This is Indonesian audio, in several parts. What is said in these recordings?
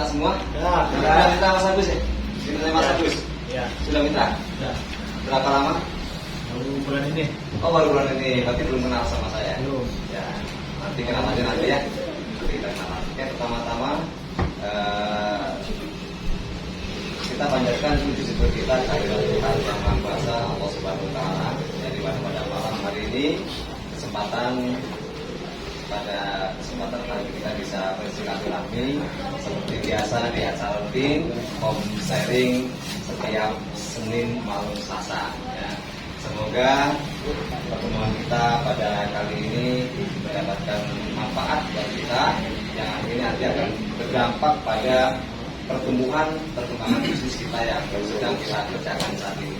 semua? Ya. Sudah mitra Mas Agus ya? Sudah Mas Agus? Ya. Sudah mitra? Ya. Berapa lama? Baru bulan ini. Oh baru bulan ini, berarti belum kenal sama saya. Belum. Ya, nanti kenal aja nanti ya. Nanti kita kenal. Oke, pertama-tama kita panjatkan puji syukur kita kehadirat Tuhan Yang Maha Kuasa Allah Subhanahu Wa Taala. Jadi pada malam hari ini pada kesempatan kali kita bisa bersilaturahmi seperti biasa di acara rutin home sharing setiap Senin malam Selasa. Ya. Semoga pertemuan kita pada kali ini mendapatkan manfaat buat kita yang ini nanti akan berdampak pada perkembangan bisnis kita yang sedang kita kerjakan saat ini.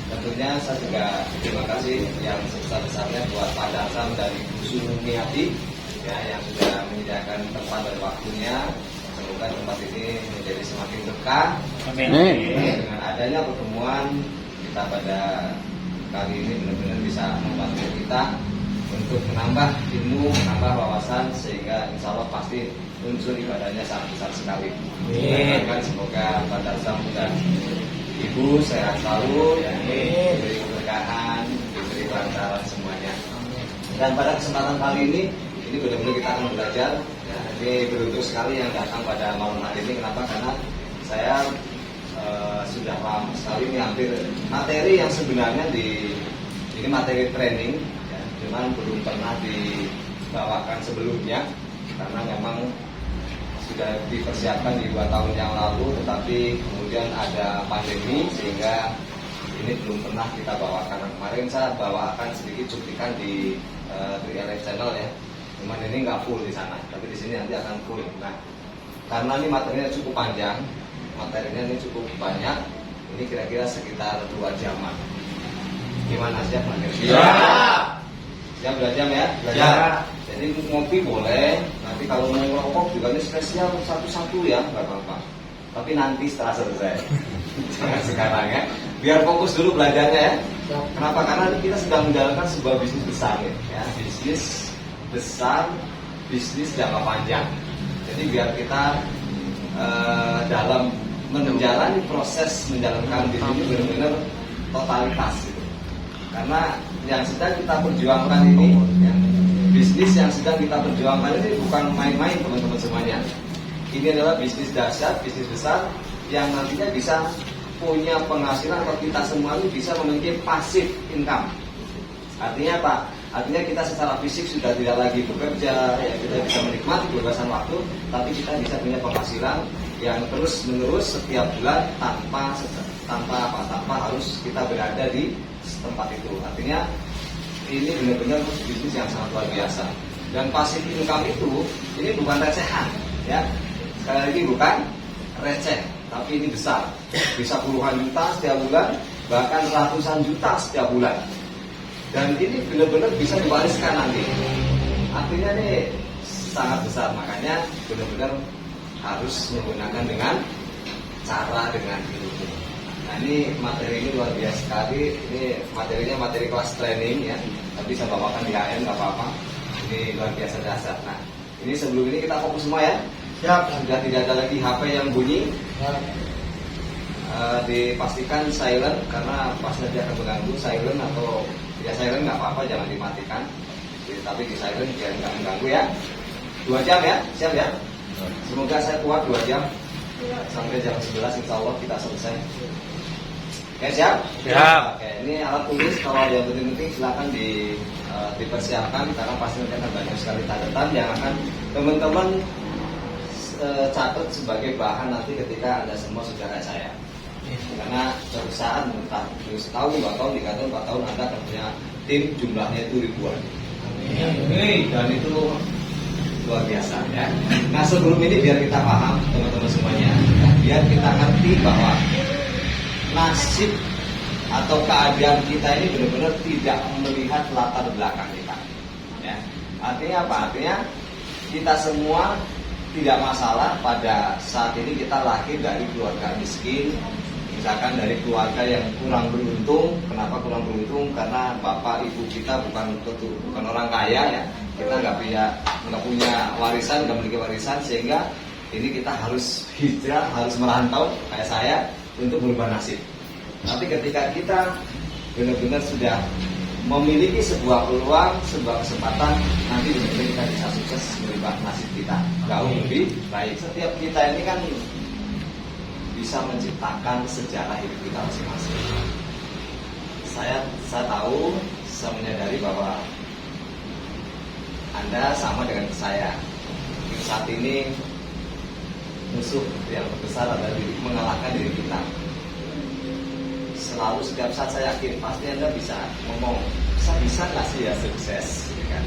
Tentunya saya juga terima kasih yang sebesar-besarnya buat Pak Darsam dari Bu Sumiati ya, yang sudah menyediakan tempat dan waktunya. Semoga tempat ini menjadi semakin berkah. Amin. Dengan adanya pertemuan kita pada kali ini benar-benar bisa membantu kita untuk menambah ilmu, menambah wawasan sehingga insya Allah pasti unsur ibadahnya sangat besar sekali. Semoga Pak Darsam dan Ibu sehat selalu, ya, diberi keberkahan, diberi kelancaran semuanya. Dan pada kesempatan kali ini benar-benar kita akan belajar. Ya, ini beruntung sekali yang datang pada malam hari ini. Kenapa? Karena saya sudah lama sekali ini hampir materi yang sebenarnya ini materi training, ya, cuman belum pernah dibawakan sebelumnya karena memang sudah dipersiapkan di 2 tahun yang lalu, tetapi kemudian ada pandemi sehingga ini belum pernah kita bawakan. Kemarin saya bawakan sedikit cuplikan di 3LF channel ya, cuman ini nggak full di sana, tapi di sini nanti akan full. Nah, karena ini materinya cukup panjang, materinya ini cukup banyak, ini kira-kira sekitar 2 jaman. Gimana, siap materi? Siap 2 jam ya? Belajar. Jadi ngopi boleh, nanti kalau mau ngerokok juga ini spesial satu-satu ya, nggak apa-apa. Tapi nanti setelah selesai, jangan sekarang ya. Biar fokus dulu belajarnya ya. Kenapa? Karena kita sedang menjalankan sebuah bisnis besar ya, bisnis besar, bisnis jangka panjang. Jadi biar kita dalam menjalani proses menjalankan bisnis ini benar-benar totalitas gitu. Karena yang sedang kita perjuangkan ini ya, bisnis yang sedang kita perjuangkan ini bukan main-main teman-teman semuanya. Ini adalah bisnis dahsyat, bisnis besar yang nantinya bisa punya penghasilan atau kita semua ini bisa memiliki passive income. Artinya apa? Artinya kita secara fisik sudah tidak lagi bekerja, ya kita bisa menikmati kebebasan waktu, tapi kita bisa punya penghasilan yang terus-menerus setiap bulan tanpa harus kita berada di tempat itu. Artinya ini benar-benar bisnis yang sangat luar biasa. Dan passive income itu ini bukan recehan, ya. Sekali lagi bukan receh, tapi ini besar. Bisa puluhan juta setiap bulan, bahkan ratusan juta setiap bulan. Dan ini benar-benar bisa diwariskan nanti. Artinya ini sangat besar, makanya benar-benar harus menggunakan dengan ilmu. Nah ini materi ini luar biasa sekali. Ini materinya materi kelas training ya, tapi saya bawakan di AM nggak apa-apa. Ini luar biasa dasar. Nah ini sebelum ini kita fokus semua ya. Siap. Sudah tidak ada lagi HP yang bunyi. Dipastikan silent karena pas nanti akan mengganggu. Silent atau ya silent nggak apa-apa, jangan dimatikan. Tapi di silent biar nggak mengganggu ya. 2 jam ya, siap ya. Semoga saya kuat 2 jam sampai jam 11 insya Allah kita selesai. Oke siap? Siap. Oke, ini alat tulis kalau ada yang penting-penting silakan dipersiapkan karena pasti nanti akan banyak sekali catatan yang akan teman-teman catat sebagai bahan nanti ketika Anda semua sudah kayak saya. Karena suatu saat entah setahun, 2 tahun, 3 tahun, 4 tahun Anda akan punya tim jumlahnya itu ribuan. Dan itu luar biasa ya. Nah sebelum ini biar kita paham teman-teman semuanya, ya, biar kita ngerti bahwa nasib atau keadaan kita ini benar-benar tidak melihat latar belakang kita. Ya. Artinya apa? Artinya kita semua tidak masalah pada saat ini kita lahir dari keluarga miskin, misalkan dari keluarga yang kurang beruntung. Kenapa kurang beruntung? Karena bapak ibu kita bukan orang kaya ya. Kita nggak punya warisan, nggak memiliki warisan, sehingga ini kita harus hijrah, harus merantau kayak saya untuk berubah nasib. Tapi ketika kita benar-benar sudah memiliki sebuah peluang, sebuah kesempatan, nanti benar-benar kita bisa sukses merubah nasib kita jauh lebih baik. Setiap kita ini kan bisa menciptakan sejarah hidup kita masing-masing. Saya tahu, saya menyadari bahwa Anda sama dengan saya. Saat ini musuh yang terbesar adalah mengalahkan diri kita. Selalu setiap saat saya yakin pasti Anda bisa ngomong, saya bisa nggak sih ya sukses, ya kan?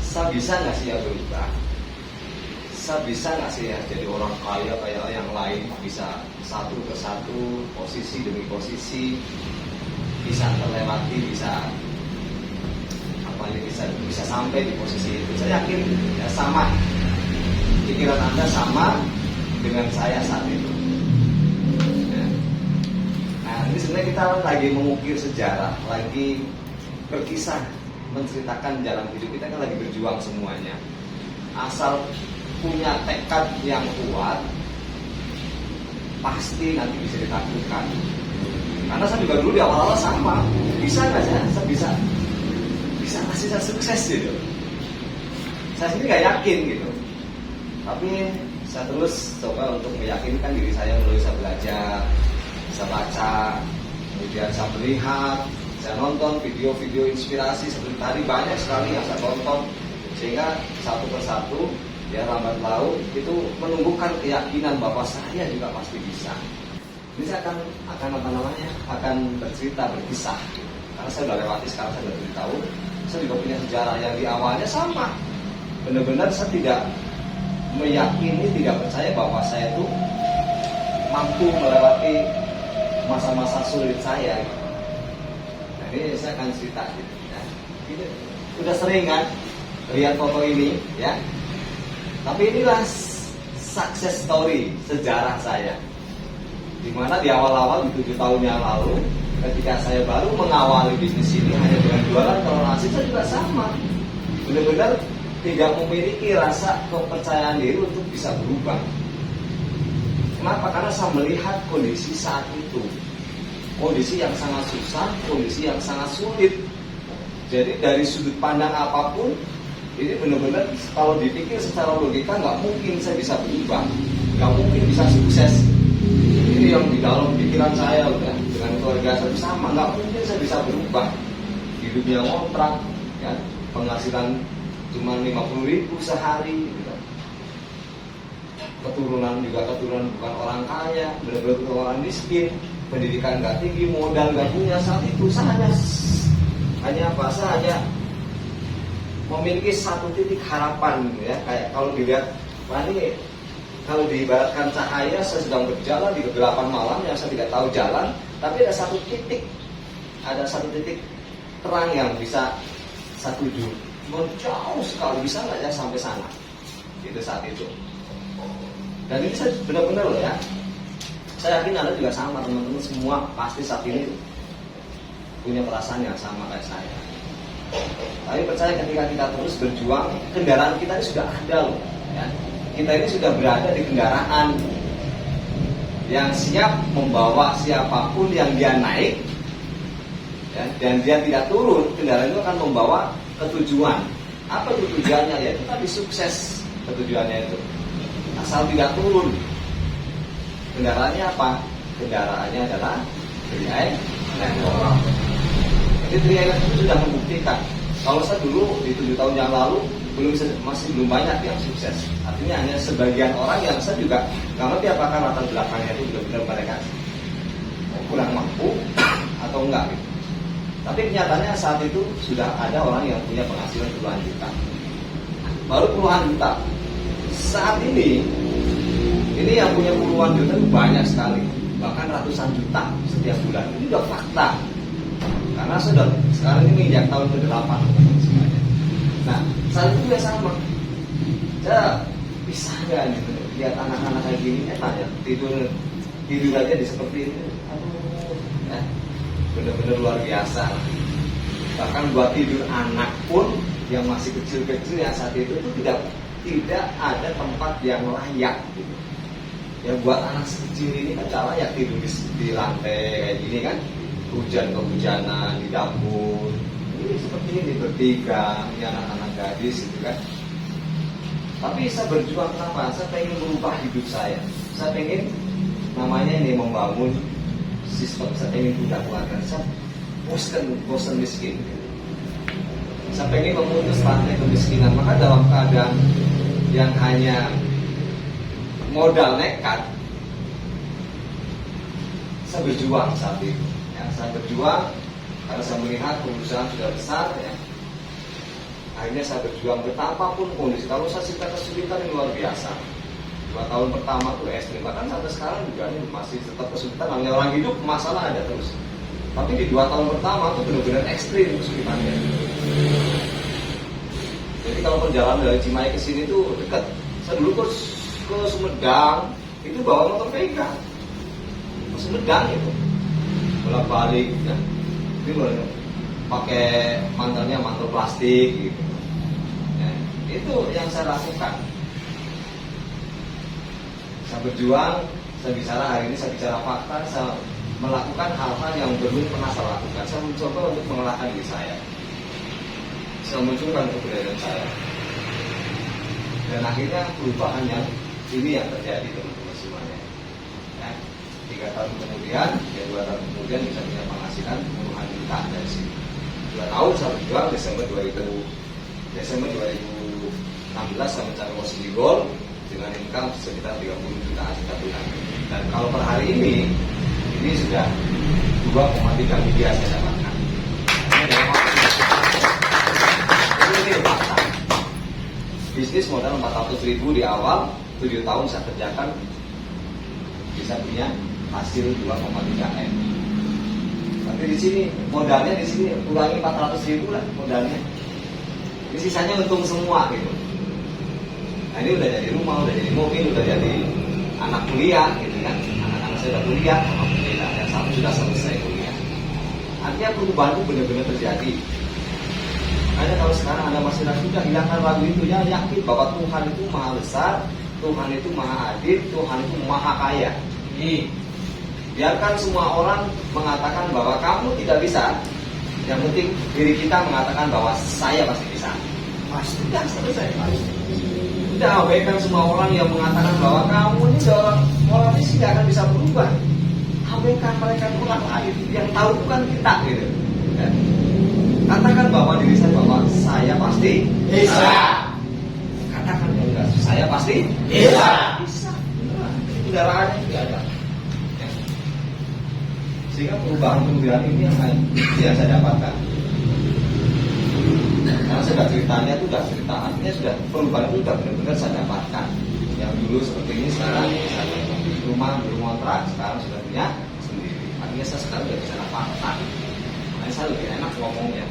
Saya bisa nggak sih ya berubah? Saya bisa nggak sih ya jadi orang kaya kayak yang lain, bisa satu persatu, posisi demi posisi, bisa terlewati, bisa sampai di posisi itu. Saya yakin ya sama, pikiran Anda sama dengan saya saat itu. Ya. Nah, ini sebenarnya kita lagi mengukir sejarah, lagi berkisah, menceritakan jalan hidup kita, kan lagi berjuang semuanya. Asal punya tekad yang kuat, pasti nanti bisa ditaklukkan. Karena saya juga dulu di awal-awal sama, bisa nggak saya bisa ngasih saya sukses gitu. Saya sendiri nggak yakin gitu, tapi saya terus coba untuk meyakinkan diri saya melalui saya belajar, saya baca, kemudian saya melihat, saya nonton video-video inspirasi seperti tadi, banyak sekali yang saya tonton, sehingga satu persatu ya lambat laun itu menumbuhkan keyakinan bahwa saya juga pasti bisa. Ini saya akan bercerita, berkisah, karena saya sudah lewati, sekarang saya sudah beritahu. Saya juga punya sejarah yang di awalnya sama, benar-benar saya tidak meyakini, tidak percaya bahwa saya itu mampu melewati masa-masa sulit saya. Nah, ini saya akan cerita gitu, ya. Ini udah sering kan lihat foto ini, ya. Tapi inilah success story, sejarah saya. Dimana di awal-awal di 7 tahun yang lalu, ketika saya baru mengawali bisnis ini hanya dengan jualan telur asin, saya juga sama. Benar-benar tidak memiliki rasa kepercayaan diri untuk bisa berubah. Kenapa? Karena saya melihat kondisi saat itu, kondisi yang sangat susah, kondisi yang sangat sulit. Jadi dari sudut pandang apapun, ini benar-benar kalau dipikir secara logika nggak mungkin saya bisa berubah, nggak mungkin bisa sukses. Ini yang di dalam pikiran saya udah dengan keluarga saya sama, nggak mungkin saya bisa berubah. Hidupnya ngontrak, ya, penghasilan cuma 50.000 sehari, gitu. Keturunan bukan orang kaya, benar-benar orang miskin, pendidikan nggak tinggi, modal nggak punya. Saat itu saya hanya memiliki satu titik harapan, gitu ya. Kayak kalau dilihat, ini kalau diibaratkan cahaya, saya sedang berjalan di kegelapan malam yang saya tidak tahu jalan, tapi ada satu titik terang yang bisa saya tuju. Jauh sekali, bisa nggak ya sampai sana? Itu saat itu. Dan ini saya benar-benar loh ya. Saya yakin Anda juga sama, teman-teman semua pasti saat ini punya perasaan yang sama kayak saya. Tapi percaya ketika kita terus berjuang, kendaraan kita ini sudah ada loh. Ya. Kita ini sudah berada di kendaraan yang siap membawa siapapun yang dia naik, ya, dan dia tidak turun. Kendaraan itu akan membawa ketujuan. Apa itu tujuannya? Ya itu tadi sukses ketujuannya itu. Asal tidak turun. Kendaraannya apa? Kendaraannya adalah Triax Landrover. Jadi Triax itu sudah membuktikan. Kalau saya dulu di 7 tahun yang lalu masih belum banyak yang sukses. Artinya hanya sebagian orang yang saya juga nggak ngerti apakah latar belakangnya itu benar-benar mereka kurang mampu atau enggak gitu. Tapi kenyataannya saat itu sudah ada orang yang punya penghasilan puluhan juta. Baru puluhan juta. Saat ini yang punya puluhan juta itu banyak sekali, bahkan ratusan juta setiap bulan. Ini udah fakta. Karena sudah sekarang ini menginjak tahun ke-8 semuanya. Nah, saat itu juga sama. Saya bisa nggak gitu lihat anak-anak kayak gini, enak ya tidur aja di seperti ini. Aduh, ya, benar-benar luar biasa. Bahkan buat tidur anak pun yang masih kecil-kecil ya saat itu tidak tidak ada tempat yang layak gitu. Ya buat anak kecil ini kan gak layak tidur di lantai kayak gini kan, hujan-kehujanan di dapur. Ini seperti ini bertiga, ini anak-anak gadis gitu kan. Tapi saya berjuang kenapa? Saya pengen merubah hidup saya. Saya pengen namanya ini membangun sistem. Saya pengen punya keluarga. Saya bosan miskin. Saya pengen memutus rantai kemiskinan. Maka dalam keadaan yang hanya modal nekat, saya berjuang saat itu. Ya, saya berjuang karena saya melihat perusahaan sudah besar. Ya. Akhirnya saya berjuang betapapun kondisi. Kalau saya cerita kesulitan yang luar biasa. 2 tahun pertama tuh SD, bahkan sampai sekarang juga ini masih tetap kesulitan. Namanya orang hidup masalah ada terus. Tapi di 2 tahun pertama tuh benar-benar ekstrim kesulitannya. Jadi kalau perjalanan dari Cimahi ke sini tuh dekat. Saya dulu ke Sumedang itu bawa motor Vega. Ke Sumedang itu bolak-balik ya. Itu pakai mantel plastik gitu. Ya, itu yang saya lakukan. Saya berjuang, saya bicara hari ini, saya bicara fakta, saya melakukan hal-hal yang belum pernah saya lakukan. Saya mencoba untuk mengalahkan diri saya. Saya munculkan keberanian saya. Dan akhirnya perubahan yang ini yang terjadi teman-teman semuanya. Ya, 3 tahun kemudian, ya 2 tahun kemudian bisa punya penghasilan puluhan juta dari sini. 2 tahun saya berjuang, Desember 2016 saya mencari posisi gol dengan income sekitar 30 juta setiap bulan. Dan kalau per hari ini sudah 2,3 miliar saya dapatkan. Ini fakta. Bisnis modal 400.000 di awal, 7 tahun saya kerjakan bisa punya hasil 2,3 M. Tapi di sini modalnya kurangi 400.000 lah modalnya. Ini sisanya untung semua gitu. Nah ini udah jadi rumah, udah jadi mobil, udah jadi anak kuliah gitu kan. Anak-anak saya udah kuliah, alhamdulillah. Yang satu sudah selesai kuliah. Artinya perubahan itu benar-benar terjadi. Makanya kalau sekarang Anda masih ragu, sudah hilangkan ragu itu, ya yakin bahwa Tuhan itu maha besar, Tuhan itu maha adil, Tuhan itu maha kaya. Ini biarkan semua orang mengatakan bahwa kamu tidak bisa. Yang penting diri kita mengatakan bahwa saya pasti bisa. Pasti sudah selesai. Tidak abaikan semua orang yang mengatakan bahwa kamu ini orang ini tidak akan bisa berubah. Abaikan mereka orang lain yang tahu bukan kita gitu. Ya. Katakan bahwa diri saya bahwa saya pasti bisa. Katakan enggak, saya pasti bisa. Bisa. Kendaraannya tidak ada. Ya. Sehingga perubahan ini yang saya dapatkan. Karena saya ceritanya itu sudah cerita, artinya sudah perubahan itu sudah benar-benar saya dapatkan. Yang dulu seperti ini sekarang saya rumah kontrak, sekarang sudah punya sendiri. Artinya saya sekarang sudah bisa dapatkan. Makanya saya lebih enak ngomongnya.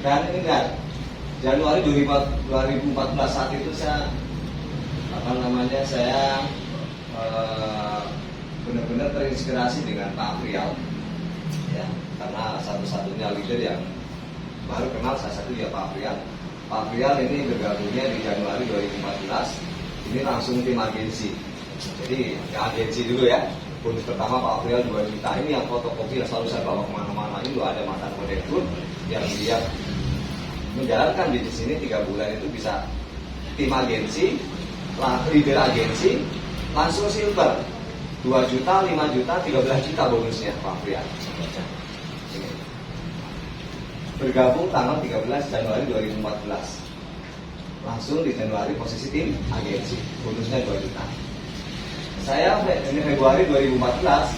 Dan ini enggak, Januari 2014 saat itu saya benar-benar terinspirasi dengan Pak Afrial. Ya, karena satu-satunya leader yang baru kenal saya satu ya Pak Afrial. Pak Afrial ini bergabungnya di Januari 2014. Ini langsung tim agensi. Jadi ya agensi dulu ya. Bonus pertama Pak Afrial 2 juta. Ini yang fotokopi yang selalu saya bawa kemana-mana. Ini ada mantan direktur yang dia menjalankan bisnis ini 3 bulan itu bisa tim agensi, leader agensi, langsung silver 2 juta, 5 juta, 13 juta bonusnya Pak Afrial. Bergabung tanggal 13 Januari 2014. Langsung di Januari posisi tim agensi, bonusnya 2 juta. Saya ini Februari 2014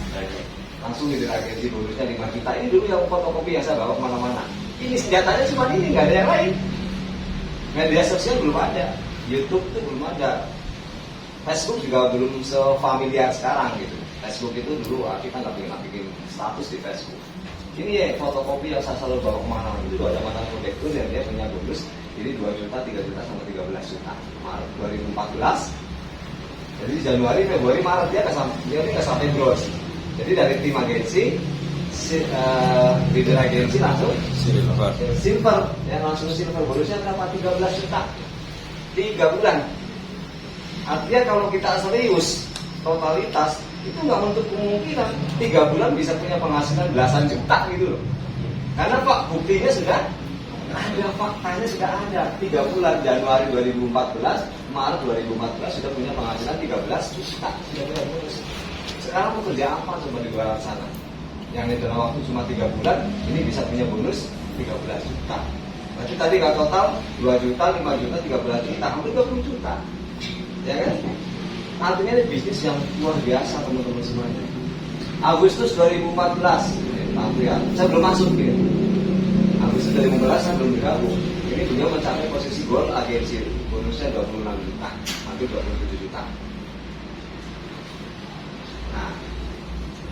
langsung di agensi, bonusnya 5 juta. Ini dulu yang fotokopi yang saya bawa kemana-mana. Ini senjatanya cuma ini, nggak ada yang lain. Media sosial belum ada, YouTube itu belum ada, Facebook juga belum sefamiliar sekarang gitu. Facebook itu dulu kita nggak bikin status di Facebook. Ini ya fotokopi yang saya selalu bawa kemana-mana. Itu ada mantan direktur dan dia punya bonus. Jadi 2 juta, 3 juta, sama 13 juta. Maret 2014. Jadi Januari, Februari, Maret dia nggak sampai bros. Jadi dari tim agensi, leader agensi langsung silver. ya, langsung silver. Bonusnya berapa? 13 juta 3 bulan. Artinya kalau kita serius totalitas itu nggak menutup kemungkinan 3 bulan bisa punya penghasilan belasan juta gitu loh. Karena Pak buktinya sudah ada, faktanya sudah ada. 3 bulan Januari 2014, Maret 2014 sudah punya penghasilan 13 juta, sudah punya bonus. Sekarang mau kerja apa coba di luar sana? Yang itu dalam waktu cuma 3 bulan, ini bisa punya bonus 13 juta. Berarti tadi kalau total 2 juta, 5 juta, 13 juta, hampir 20 juta. Ya kan? Artinya ini bisnis yang luar biasa teman-teman semuanya. Agustus 2014, ya, saya belum masuk gitu. Agustus 2014 saya belum bergabung. Ini beliau mencapai posisi gold agensi, bonusnya 26 juta, hampir 27 juta. Nah,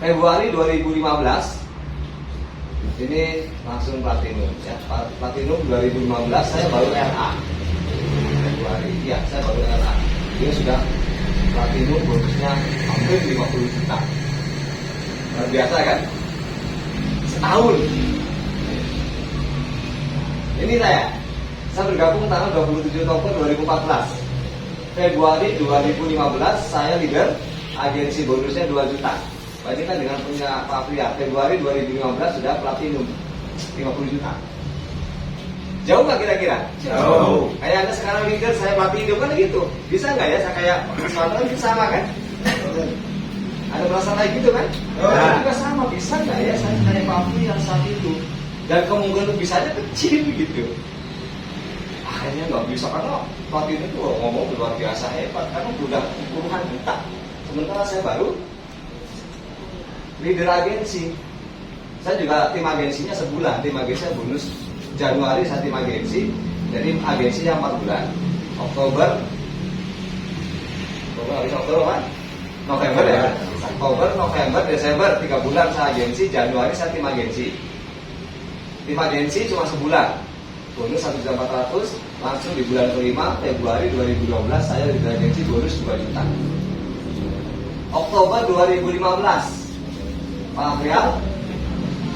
Februari 2015 ini langsung platinum ya. Platinum 2015 saya baru RA. Februari, iya saya baru RA. Dia sudah platinum, bonusnya hampir 50 juta. Luar biasa kan? Setahun. Ini saya bergabung tanggal 27 Oktober 2014. Februari 2015 saya leader agensi, bonusnya 2 juta. Bandingkan dengan punya Pak Pria, Februari 2015 sudah platinum 50 juta. Jauh nggak kira-kira? Jauh. Kayak Anda sekarang leader, saya platinum kan gitu. Bisa nggak ya? Saya kayak suatu kan sama kan? Ada merasa kayak gitu kan? Nah, juga sama, bisa nggak ya saya kayak Pak Pria saat itu? Dan kemungkinan bisanya kecil gitu. Akhirnya nggak bisa karena platinum itu ngomong luar biasa hebat karena udah puluhan juta. Sementara saya baru leader agensi. Saya juga tim agensinya sebulan, tim agensinya bonus Januari saya tim agensi, jadi agensinya 4 bulan. Oktober habis Oktober kan? November ya? Oktober, November, Desember 3 bulan saya agensi, Januari saya tim agensi. Tim agensi cuma sebulan, bonus 1.400.000, langsung di bulan kelima Februari 2012 saya leader agensi bonus 2 juta. Oktober 2015 material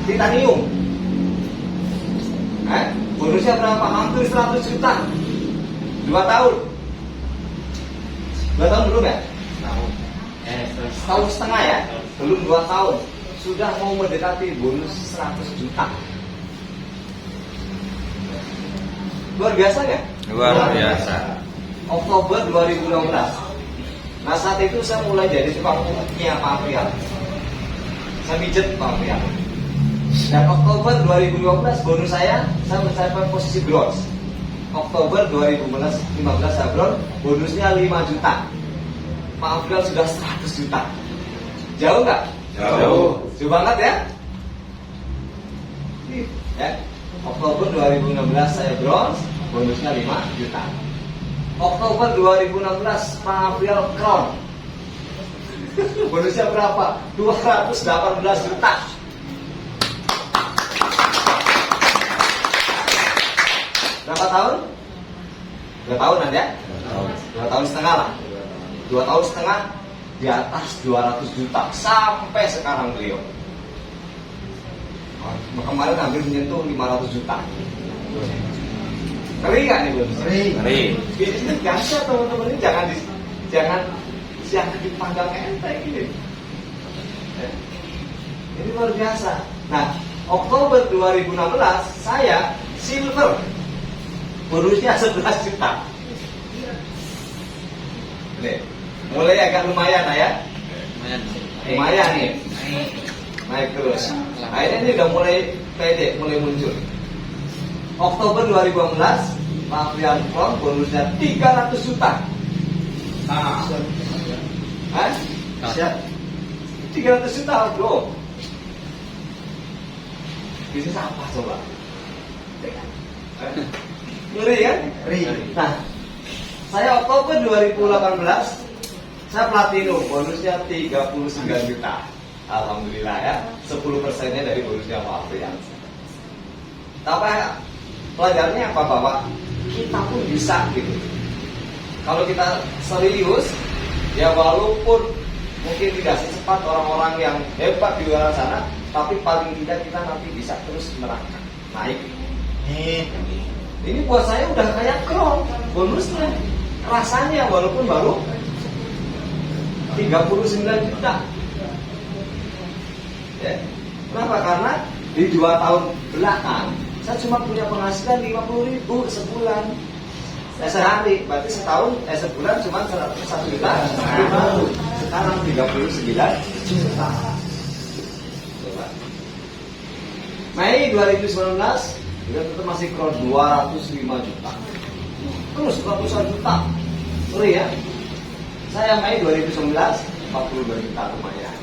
titanium. Bonusnya berapa? Hampir 100 juta. 2 tahun. 2 tahun belum ya? Tahun setengah ya? Belum 2 tahun. Sudah mau mendekati bonus 100 juta. Luar biasa nggak? Luar biasa. Oktober 2016. Nah saat itu saya mulai jadi tukang urutnya Pak Afrial. Saya pijet Pak Afrial. Dan Oktober 2012 bonus saya mencapai posisi bronze. Oktober 2015 saya bronze, bonusnya 5 juta. Pak Afrial sudah 100 juta. Jauh nggak? Jauh. Jauh banget ya? Ya. Oktober 2016 saya bronze, bonusnya 5 juta. Oktober 2016 Pak Afrial crown. Bonusnya berapa? 218 juta. Berapa tahun? 2 tahunan ya? 2 tahun setengah lah. 2 tahun setengah di atas 200 juta sampai sekarang beliau. Kemarin hampir menyentuh 500 juta. Ngeri nggak nih bonus? Ngeri. Ini biasa teman-teman, ini jangan dipandang enteng ini. Ini luar biasa. Nah, Oktober 2016 saya silver. Bonusnya 11 juta. Nih, mulai agak lumayan lah ya. Lumayan nih. Naik terus. Akhirnya ini udah mulai pede, mulai muncul. Oktober 2015 Pak Afrian Crown bonusnya 300 juta. Siap. 300 juta bro. Bisnis apa coba? Ngeri kan? Ngeri. Nah, saya Oktober 2018 saya platinum, bonusnya 39 juta. Alhamdulillah ya, 10%-nya dari bonusnya Pak Afrian. Tapi pelajarannya apa bahwa kita pun bisa gitu. Kalau kita serius, ya walaupun mungkin tidak secepat orang-orang yang hebat di luar sana, tapi paling tidak kita nanti bisa terus merangkak naik. Nih. Ini buat saya udah kayak crown bonusnya. Rasanya walaupun baru 39 juta. Ya. Kenapa? Karena di 2 tahun belakang saya cuma punya penghasilan 50.000 sebulan. Sehari, berarti sebulan cuma 1 juta. Sekarang 39 juta. Coba. Mei 2019 kita tetap masih crown 205 juta. Terus 200 juta. Sorry ya. Saya Mei 2019 42 juta lumayan.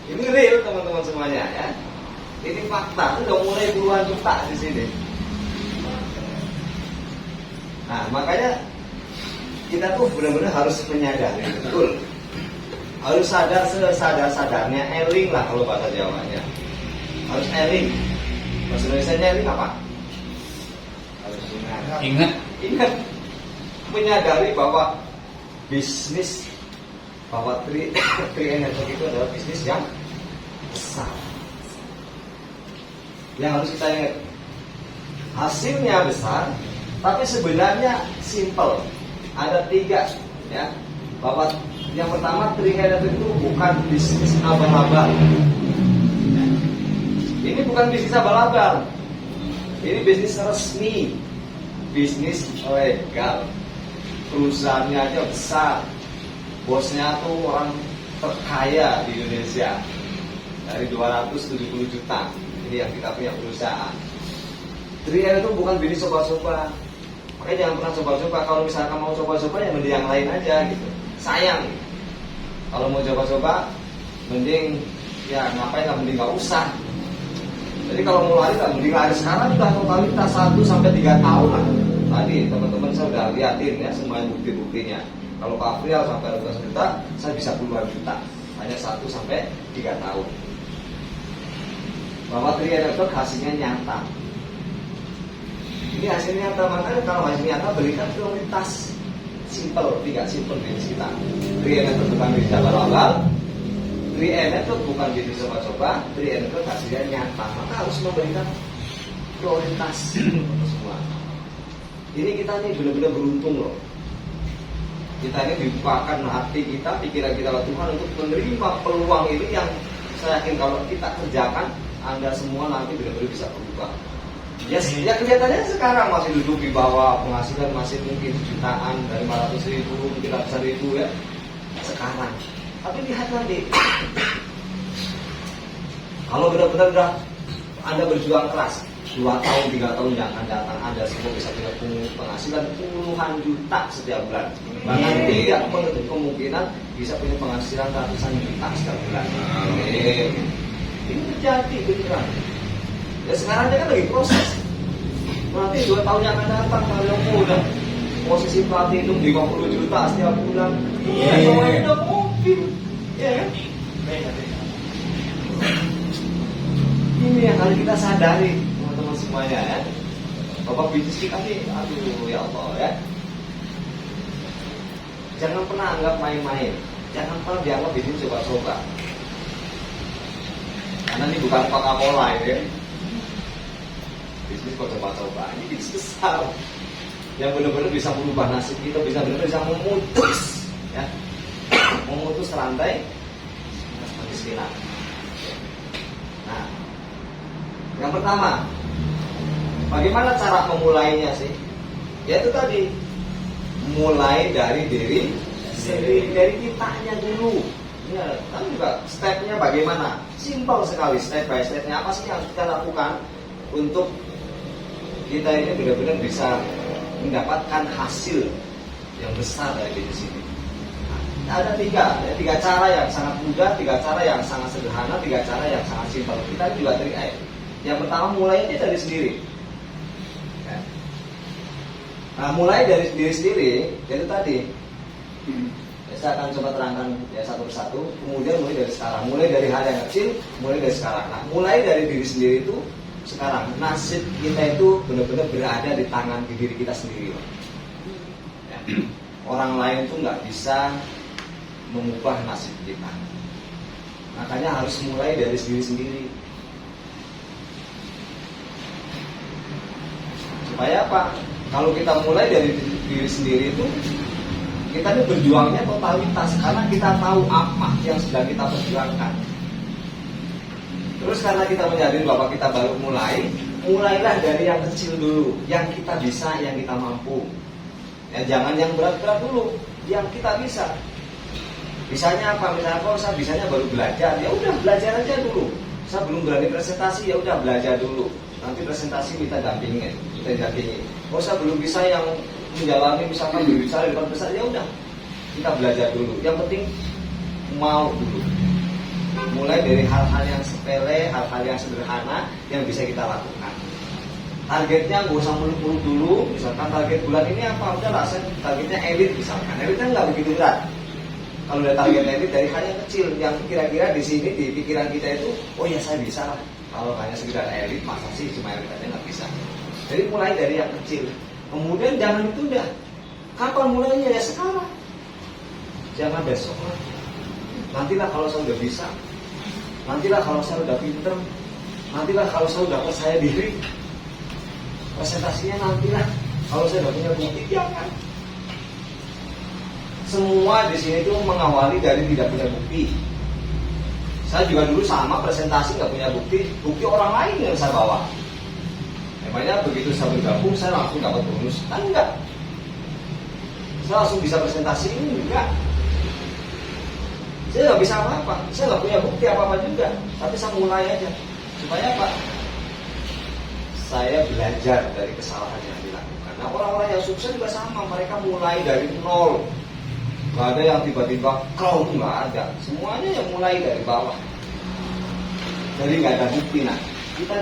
Ini real teman-teman semuanya ya. Ini fakta, udah mulai puluhan juta di sini. Nah, makanya kita tuh benar-benar harus menyadari betul. Harus sadar sesadar-sadarnya, eling lah kalau bahasa Jawanya. Harus eling. Bahasa Indonesianya eling apa? Harus ingat. Menyadari bahwa bisnis bahwa 3M Network itu adalah bisnis yang besar. Yang harus kita ingat, hasilnya besar, tapi sebenarnya simple. Ada 3 ya. Bahwa yang pertama 3M Network itu bukan bisnis abal-abal. Ini bukan bisnis abal-abal. Ini bisnis resmi, bisnis legal. Perusahaannya aja besar. Bosnya tuh orang terkaya di Indonesia dari 270 juta. Ini yang kita punya perusahaan. 3M itu bukan bisnis coba-coba. Makanya jangan pernah coba-coba. Kalau misalkan mau coba-coba ya mending yang lain aja gitu. Sayang. Kalau mau coba-coba mending ya ngapain lah, mending nggak usah. Jadi kalau mau lari lah mending lari sekarang udah totalitas 1-3 tahun lah. Tadi teman-teman saya udah liatin ya semua bukti-buktinya. Kalau ke April sampai 12 juta, saya bisa puluhan juta. Hanya 1-3 tahun. Bahwa 3M Network hasilnya nyata. Ini hasilnya nyata, makanya kalau hasilnya nyata berikan prioritas. Simple, 3 simple bisnis kita. 3M Network bukan bisnis abal-abal. 3M Network bukan bisnis coba-coba. 3M Network hasilnya nyata. Maka harus memberikan prioritas semua. Ini kita nih benar-benar beruntung loh. Kita ini dibukakan hati kita, pikiran kita oleh Tuhan untuk menerima peluang ini yang saya yakin kalau kita kerjakan, Anda semua nanti benar-benar bisa berubah. Ya kelihatannya sekarang masih duduk di bawah, penghasilan masih mungkin jutaan, dari 500.000 mungkin ratusan ribu ya sekarang. Tapi lihat nanti, kalau benar-benar udah Anda berjuang keras 2 tahun, 3 tahun yang akan datang, Anda semua bisa punya penghasilan puluhan juta setiap bulan. Bahkan tidak menutup kemungkinan bisa punya penghasilan ratusan juta setiap bulan. Ini terjadi beneran. Ya sekarang dia kan lagi proses. Nanti 2 tahun yang akan datang, kalau udah posisi platinum 50 juta setiap bulan. Iya, semuanya udah mobil. Iya kan? Ini yang harus kita sadari teman-teman semuanya ya. Bapak bisnis kita nih, aduh ya Allah ya. Jangan pernah anggap main-main. Jangan pernah dianggap bisnis coba-coba. Karena ini bukan Coca-Cola ya. Bisnis kok coba-coba. Ini bisnis besar. Yang benar-benar bisa merubah nasib kita, benar-benar bisa memutus ya. Memutus rantai kemiskinan. Nah, yang pertama, bagaimana cara memulainya sih? Yaitu tadi, mulai dari diri sendiri, dari kitanya dulu. Ya, kan juga stepnya bagaimana? Simpel sekali, step by stepnya apa sih yang kita lakukan untuk kita ini benar-benar bisa mendapatkan hasil yang besar dari bisnis ini. Nah, ada 3 cara yang sangat mudah, 3 cara yang sangat sederhana, 3 cara yang sangat simpel. Kita juga 3M. Yang pertama mulainya dari sendiri. Ya. Nah, mulai dari diri sendiri, itu tadi. Saya akan coba terangkan ya satu persatu. Kemudian mulai dari sekarang, mulai dari hal yang kecil, mulai dari sekarang. Nah, mulai dari diri sendiri itu sekarang. Nasib kita itu benar-benar berada di tangan di diri kita sendiri. Ya. Orang lain itu nggak bisa mengubah nasib kita. Makanya harus mulai dari diri sendiri. Supaya apa? Kalau kita mulai dari diri sendiri itu, kita ini berjuangnya totalitas karena kita tahu apa yang sedang kita perjuangkan. Terus karena kita menyadari bahwa kita baru mulailah dari yang kecil dulu, yang kita bisa, yang kita mampu. Ya, jangan yang berat-berat dulu, yang kita bisa. Bisanya apa? Misalnya kalau saya bisanya baru belajar, ya udah belajar aja dulu. Saya belum berani presentasi, ya udah belajar dulu. Nanti presentasi kita dampingin. Kalau saya belum bisa yang menjalani misalkan berbicara di depan besar, ya udah kita belajar dulu. Yang penting mau dulu. Mulai dari hal-hal yang sepele, hal-hal yang sederhana yang bisa kita lakukan. Targetnya nggak usah muluk-muluk dulu. Misalkan target bulan ini apa? Udah lah, saya targetnya elit misalkan. Elit kan nggak begitu berat. Kalau udah target elit dari hal yang kecil, yang kira-kira di sini di pikiran kita itu, oh ya saya bisa lah. Kalau hanya sekedar elit, masa sih cuma elit aja nggak bisa. Jadi mulai dari yang kecil. Kemudian jangan ditunda. Kapan mulainya? Ya sekarang. Jangan besok lah. Nantilah kalau saya udah bisa. Nantilah kalau saya udah pinter. Nantilah kalau saya udah percaya diri. Presentasinya nantilah kalau saya udah punya bukti. Jangan. Semua di sini itu mengawali dari tidak punya bukti. Saya juga dulu sama presentasi nggak punya bukti orang lain yang saya bawa. Emangnya begitu saya bergabung saya langsung dapat bonus? Kan enggak. Saya langsung bisa presentasi ini enggak. Saya nggak bisa apa-apa. Saya nggak punya bukti apa-apa juga. Tapi saya mulai aja. Supaya apa? Saya belajar dari kesalahan yang dilakukan. Nah orang-orang yang sukses juga sama. Mereka mulai dari nol. Gak ada yang tiba-tiba kau tuh nggak ada. Semuanya yang mulai dari bawah. Jadi nggak ada bukti. Nah kita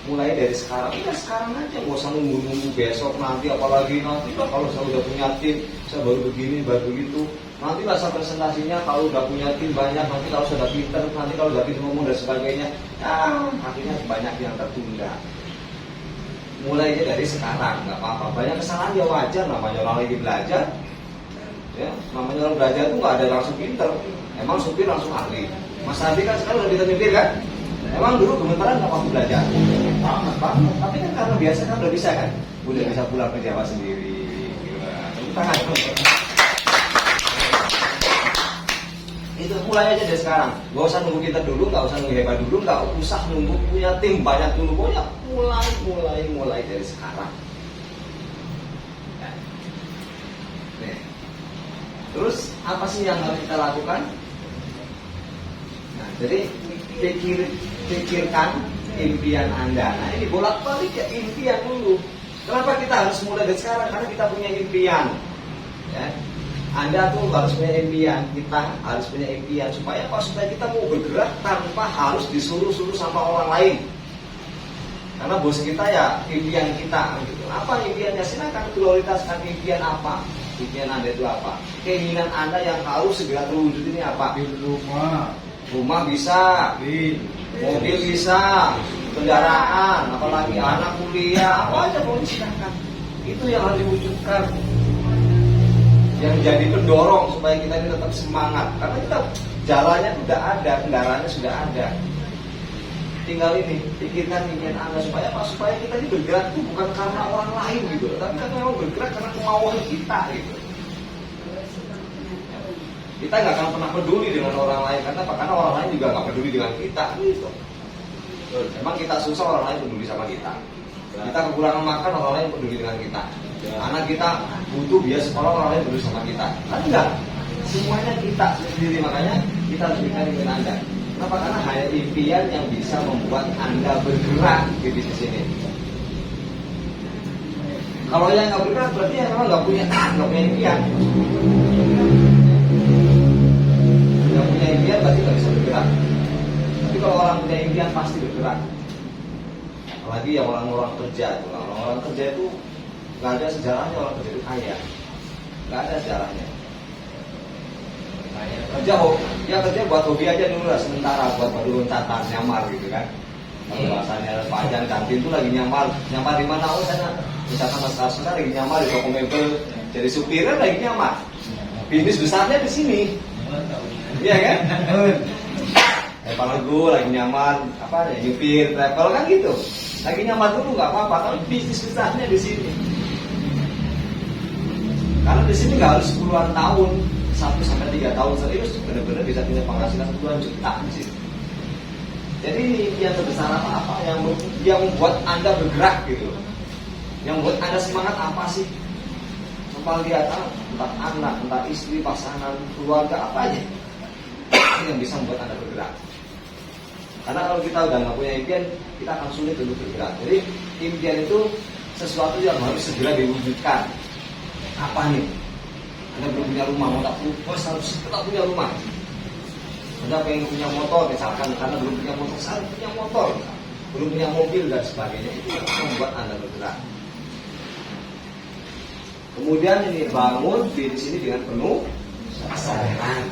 mulai dari sekarang. Kita sekarang aja, nggak usah nunggu besok nanti. Apalagi nanti lah kalau saya udah punya tim, saya baru begini, baru begitu. Nanti lah saya presentasinya kalau udah punya tim banyak. Nanti kalau sudah pinter, nanti kalau udah pinter ngomong dan sebagainya. Ya akhirnya banyak yang tertunda. Mulai aja dari sekarang, nggak apa-apa. Banyak kesalahan ya wajar, namanya orang lagi belajar. Ya, namanya orang belajar itu nggak ada langsung pinter. Emang supir langsung ahli. Mas Adi kan sekarang udah bisa nyupir kan? Emang dulu gemetaran nggak waktu belajar? Banget. Tapi kan karena biasa kan udah bisa kan? Udah bisa pulang ke Jawa sendiri. Tangan. Itu mulai aja dari sekarang. Gak usah nunggu pinter dulu, gak usah nunggu hebat dulu, gak usah nunggu punya tim banyak dulu. Pokoknya mulai dari sekarang. Terus apa sih yang harus kita lakukan? Nah, jadi pikirkan impian Anda. Nah ini bolak-balik ya impian dulu. Kenapa kita harus mulai dari sekarang? Karena kita punya impian. Ya. Anda tuh harus punya impian, kita harus punya impian. Supaya apa? Supaya kita mau bergerak tanpa harus disuruh-suruh sama orang lain. Karena bos kita ya impian kita. Gitu. Apa impiannya? Silakan prioritaskan impian apa. Impian Anda itu apa? Keinginan Anda yang harus segera terwujud ini apa? Di Rumah bisa, mobil bisa, kendaraan, apalagi anak kuliah, apa aja mau silakan. Itu yang harus diwujudkan. Yang jadi pendorong supaya kita ini tetap semangat. Karena kita jalannya sudah ada, kendaraannya sudah ada. Tinggal ini, pikirkan impian Anda supaya apa? Supaya kita ini bergerak itu bukan karena orang lain gitu, tapi kita memang bergerak karena kemauan kita gitu. Kita nggak akan pernah peduli dengan orang lain karena apa? Karena orang lain juga nggak peduli dengan kita gitu. Emang kita susah orang lain peduli sama kita. Kita kekurangan makan orang lain peduli dengan kita. Anak kita butuh biaya sekolah orang lain peduli sama kita. Kan enggak. Semuanya kita sendiri, makanya kita harus bikin impian Anda. Kenapa? Karena hanya impian yang bisa membuat Anda bergerak di bisnis ini. Kalau yang nggak bergerak berarti yang memang nggak punya impian. Nggak punya impian berarti nggak bisa bergerak. Tapi kalau orang punya impian pasti bergerak. Apalagi yang orang-orang kerja itu, orang-orang kerja itu nggak ada sejarahnya orang kerja itu kaya, nggak ada sejarahnya. Kerja buat hobi aja dulu lah sementara, buat loncatan nyamar gitu kan. Kalau bahasanya Pak Jan kantin itu lagi nyamar di mana? Oh sana, misalkan Mas Kasuna lagi nyamar di toko mebel, jadi supirnya lagi nyamar. Bisnis besarnya di sini, iya kan? Nego lagi nyaman, apa ya, nyupir, travel kan gitu. Lagi nyaman dulu nggak apa-apa, tapi bisnis besarnya di sini. Karena di sini nggak harus puluhan tahun, 1 sampai 3 tahun serius, benar-benar bisa punya penghasilan puluhan juta di sini. Jadi yang terbesar apa yang membuat Anda bergerak gitu, yang membuat Anda semangat apa sih? Coba lihat, entah anak, entah istri, pasangan, keluarga, apa aja yang bisa membuat Anda bergerak. Karena kalau kita udah nggak punya impian, kita akan sulit untuk bergerak. Jadi impian itu sesuatu yang harus segera diwujudkan. Apa nih? Anda belum punya rumah, mau tak harus tetap punya rumah. Anda pengen punya motor, misalkan, karena belum punya motor, saya punya motor, belum punya mobil dan sebagainya. Itu yang membuat Anda bergerak. Kemudian ini bangun di sini dengan penuh kesadaran.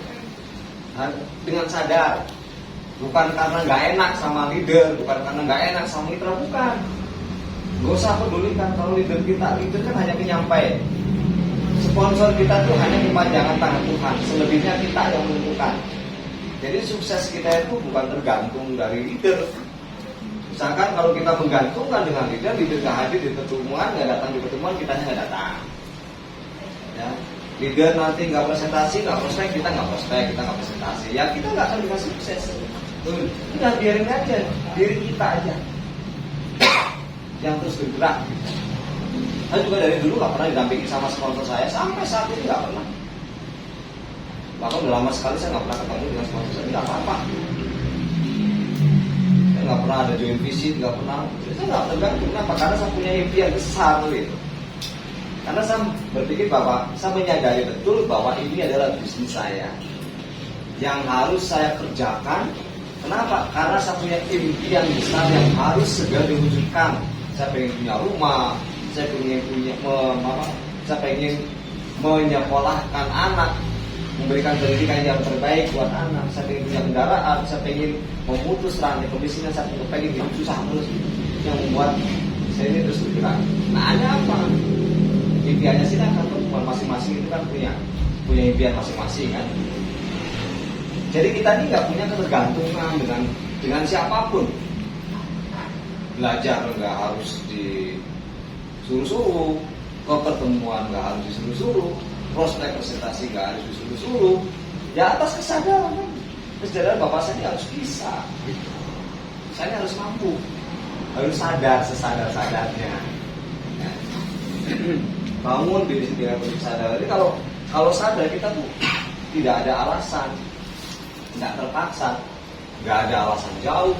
Dengan sadar. Bukan karena nggak enak sama leader, bukan karena nggak enak sama mitra, bukan. Gak usah pedulikan kalau leader kan hanya penyampai. Sponsor kita tuh hanya kepanjangan tangan Tuhan. Selebihnya kita yang menentukan. Jadi sukses kita itu bukan tergantung dari leader. Misalkan kalau kita menggantungkan dengan leader nggak hadir di pertemuan, nggak datang di pertemuan, kita nggak datang. Ya. Leader nanti nggak presentasi, nggak prospek, kita nggak presentasi. Ya kita nggak akan bisa sukses. Udah biarin aja, diri kita aja yang terus bergerak. Saya juga dari dulu nggak pernah didampingi sama sponsor saya, sampai saat ini nggak pernah. Bahkan udah lama sekali saya nggak pernah ketemu dengan sponsor saya, nggak apa-apa. Saya nggak pernah ada join visit, nggak pernah. Saya nggak tergantung. Kenapa? Karena saya punya impian besar gitu. Karena saya berpikir bahwa saya menyadari betul bahwa ini adalah bisnis saya yang harus saya kerjakan. Kenapa? Karena saya punya impian besar yang harus segera diwujudkan. Saya pengen punya rumah, saya pengen menyekolahkan anak, memberikan pendidikan yang terbaik buat anak. Saya pengen punya kendaraan, saya pengen memutus rantai kemiskinan, saya pengen hidup susah terus. Yang membuat saya ini terus bergerak. Nah, ada apa? Impiannya sih kan perempuan masing-masing itu kan punya impian masing-masing kan. Jadi kita ini nggak punya ketergantungan dengan siapapun. Belajar nggak harus disuruh-suruh, ke pertemuan nggak harus disuruh-suruh, prospek presentasi nggak harus disuruh-suruh. Ya atas kesadaran bapak saya harus bisa. Gitu. Saya harus mampu, harus sadar sesadar-sadarnya. Ya. Bangun diri sendiri untuk sadar. Jadi kalau sadar kita tuh tidak ada alasan, nggak terpaksa, nggak ada alasan jauh,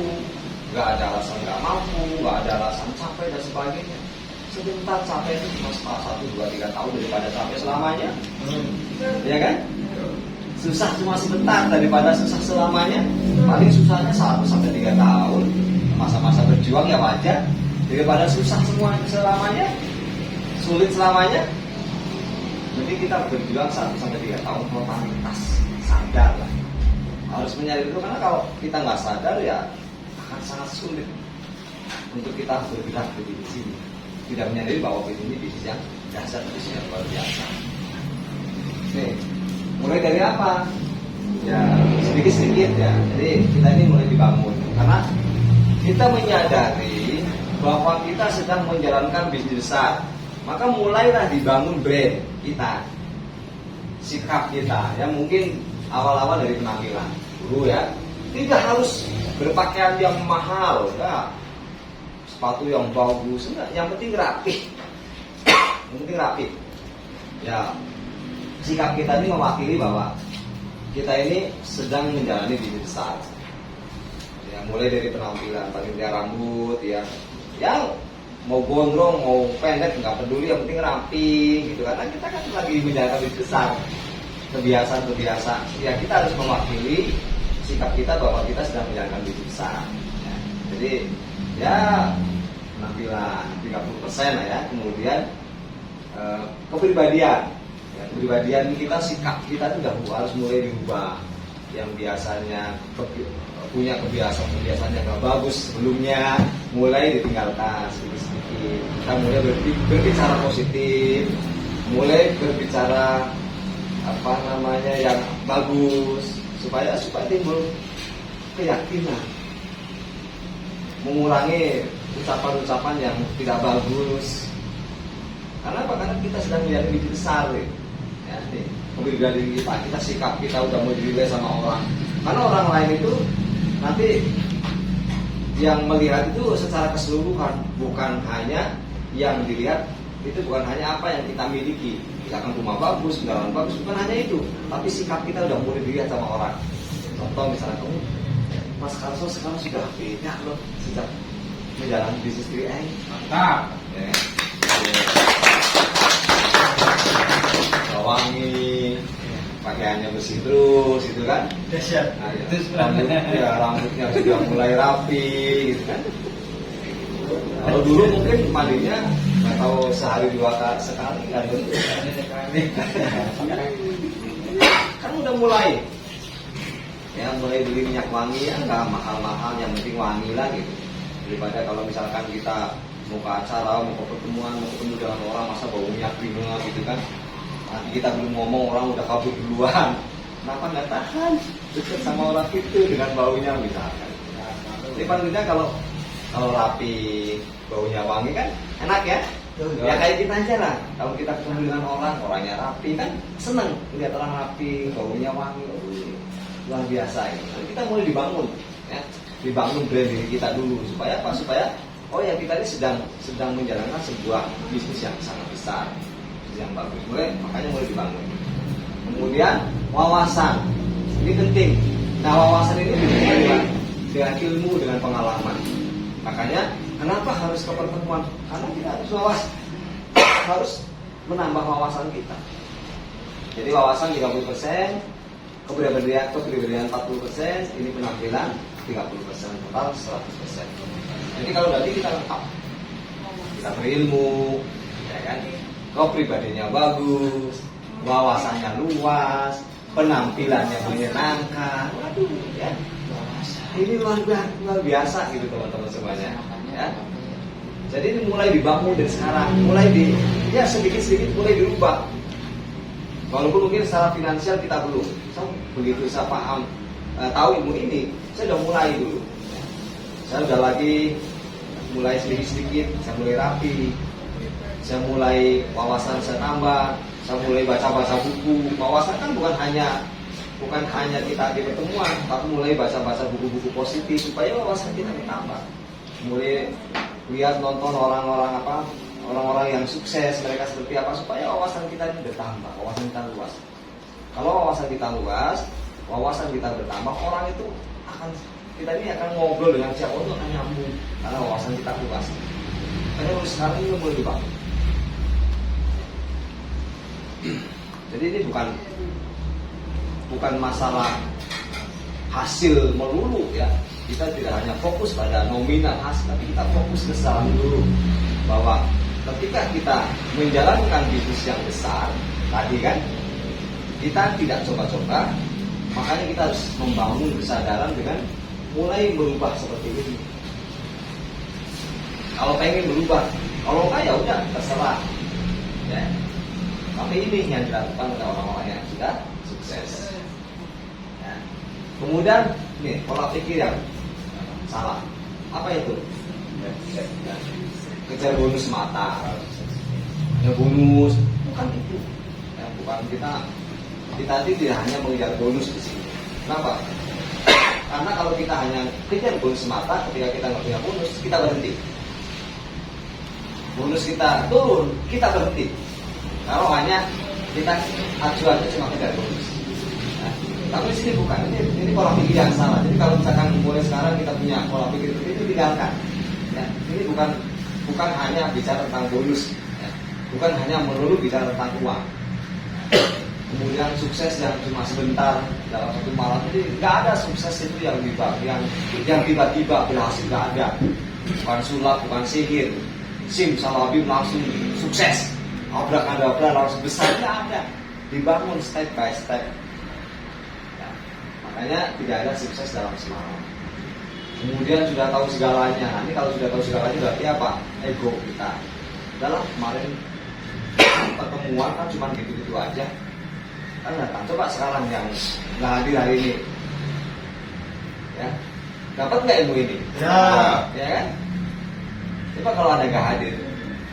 nggak ada alasan nggak mampu, nggak ada alasan capek dan sebagainya. Sebentar capek itu cuma 1, 2, 3 tahun daripada capek selamanya, ya kan? Susah cuma sebentar daripada susah selamanya. Paling susahnya 1 sampai 3 tahun, masa-masa berjuang ya wajar. Daripada susah semua selamanya, sulit selamanya. Jadi kita berjuang 1 sampai 3 tahun totalitas, sadar lah. Harus menyadari itu, karena kalau kita nggak sadar ya akan sangat sulit untuk kita bergerak di sini. Tidak menyadari bahwa ini bisnis yang dasar, bisnis yang luar biasa. Oke, mulai dari apa? Ya sedikit-sedikit ya. Jadi kita ini mulai dibangun karena kita menyadari bahwa kita sedang menjalankan bisnis besar. Maka mulailah dibangun brand kita, sikap kita. Ya mungkin awal-awal dari penampilan dulu ya. Tidak harus berpakaian yang mahal, ya. Sepatu yang bagus, enggak. Yang penting rapi. Yang penting rapi. Ya, sikap kita ini mewakili bahwa kita ini sedang menjalani bisnis besar. Ya, mulai dari penampilan, paling rambut, ya, yang mau gondrong, mau pendek, nggak peduli, yang penting rapi, gitu. Karena kita kan lagi menjalankan bisnis besar. Kebiasaan. Ya, kita harus mewakili sikap kita bahwa kita sedang menjalankan bisnis besar. Ya, jadi, ya penampilan 30% lah ya. Kemudian kepribadian. Ya, kepribadian kita, sikap kita itu harus mulai diubah. Yang biasanya punya kebiasaan yang gak bagus sebelumnya, mulai ditinggalkan sedikit-sedikit. Kita mulai berbicara positif, mulai berbicara yang bagus, supaya timbul keyakinan, mengurangi ucapan-ucapan yang tidak bagus. Karena apa? Karena kita sedang menjadi lebih besar, ya, nih, kepribadian kita sikap kita udah mau dinilai sama orang. Karena orang lain itu nanti yang melihat itu secara keseluruhan, bukan hanya yang dilihat itu bukan hanya apa yang kita miliki. Kita kan rumah bagus, kendaraan bagus, bukan hanya itu, tapi sikap kita udah mulai dilihat sama orang. Contoh misalnya kamu, Mas Karso sekarang sudah beda loh sejak menjalani bisnis 3M. Mantap. Ya. Wangi, pakaiannya bersih terus, gitu kan? Dahsyat. Nah, ya. Rambutnya sudah mulai rapi, gitu kan? Kalau dulu mungkin mandinya nggak tahu sehari 2 kali sekali kan? Kan udah mulai, ya mulai beli minyak wangi ya nggak mahal-mahal, yang penting wangi lah gitu. Daripada kalau misalkan kita mau ke acara, mau ke pertemuan, mau ketemu dengan orang masa bau minyak bunga gitu kan? Nanti kita belum ngomong orang udah kabur duluan. Kenapa nggak tahan deket sama orang itu dengan baunya misalkan? Jadi paling kalau rapi, baunya wangi kan enak ya. Ya kayak kita aja lah. Kalau kita ketemu dengan orang, orangnya rapi kan seneng lihat orang rapi, baunya wangi, luar biasa ini. Jadi kita mulai dibangun, ya, dibangun brand diri kita dulu supaya apa? Supaya oh ya kita ini sedang menjalankan sebuah bisnis yang sangat besar, yang bagus. Makanya mulai dibangun. Kemudian wawasan ini penting. Nah wawasan ini dibangun dengan ilmu, dengan pengalaman. Makanya kenapa harus ke pertemuan? Karena kita harus menambah wawasan kita. Jadi wawasan 30%, kepribadian 40%, ini penampilan 30%, total 100%. Jadi kalau nanti kita lengkap, kita berilmu, ya kan? Kepribadiannya bagus, wawasannya luas, penampilannya menyenangkan. Waduh, ya. Ini luar biasa gitu teman-teman semuanya, ya. Jadi ini mulai dibangun dari sekarang, ya sedikit-sedikit mulai dirubah. Walaupun mungkin secara finansial kita belum, begitu saya paham, tahu ilmu ini, saya udah mulai dulu. Saya udah lagi mulai sedikit-sedikit, saya mulai rapi, saya mulai wawasan saya tambah, saya mulai baca-baca buku. Wawasan kan bukan hanya kita di pertemuan, tapi mulai baca-baca buku-buku positif supaya wawasan kita ditambah. Mulai lihat nonton orang-orang yang sukses, mereka seperti apa supaya wawasan kita ini bertambah, wawasan kita luas. Kalau wawasan kita luas, wawasan kita bertambah, orang itu kita ini akan ngobrol dengan siapa itu akan nyambung karena wawasan kita luas. Karena sekarang ini mulai dibangun. Jadi ini bukan masalah hasil melulu ya. Kita tidak hanya fokus pada nominal hasil, tapi kita fokus ke dalam dulu bahwa ketika kita menjalankan bisnis yang besar tadi kan, kita tidak coba-coba, makanya kita harus membangun kesadaran dengan mulai berubah seperti ini. Kalau pengen berubah, kalau enggak ya udah terserah. Ya. Tapi ini yang dilakukan oleh orang-orang yang sudah sukses. Ya. Kemudian nih pola pikir yang salah. Apa itu? Kejar bonus mata. Ya bonus bukan itu. Ya, bukan kita tidak hanya mengejar bonus di sini. Kenapa? Karena kalau kita hanya kejar bonus semata, ketika kita nggak punya bonus, kita berhenti. Bonus kita turun, kita berhenti. Kalau hanya kita acuannya cuma kejar bonus. Nah, tapi di sini bukan. Ini pola pikir yang salah. Jadi kalau misalkan mulai sekarang kita punya pola pikir itu tinggalkan. Ya, ini bukan hanya bicara tentang bonus, ya. Bukan hanya melulu bicara tentang uang. Kemudian sukses yang cuma sebentar dalam satu malam, jadi nggak ada sukses itu yang tiba-tiba berhasil, nggak ada. Bukan sulap, bukan sihir, simsalabim langsung sukses, abrak-adabra langsung besar, nggak ada. Dibangun step by step. Ya, makanya tidak ada sukses dalam semalam. Kemudian sudah tahu segalanya. Nanti kalau sudah tahu segalanya berarti apa? Ego kita. Dalam kemarin pertemuan kan cuma gitu-gitu aja. Kan datang, coba sekarang yang nggak hadir hari ini, Ya, dapat nggak ilmu ini? Ya. Ya kan? Coba kalau Anda nggak hadir,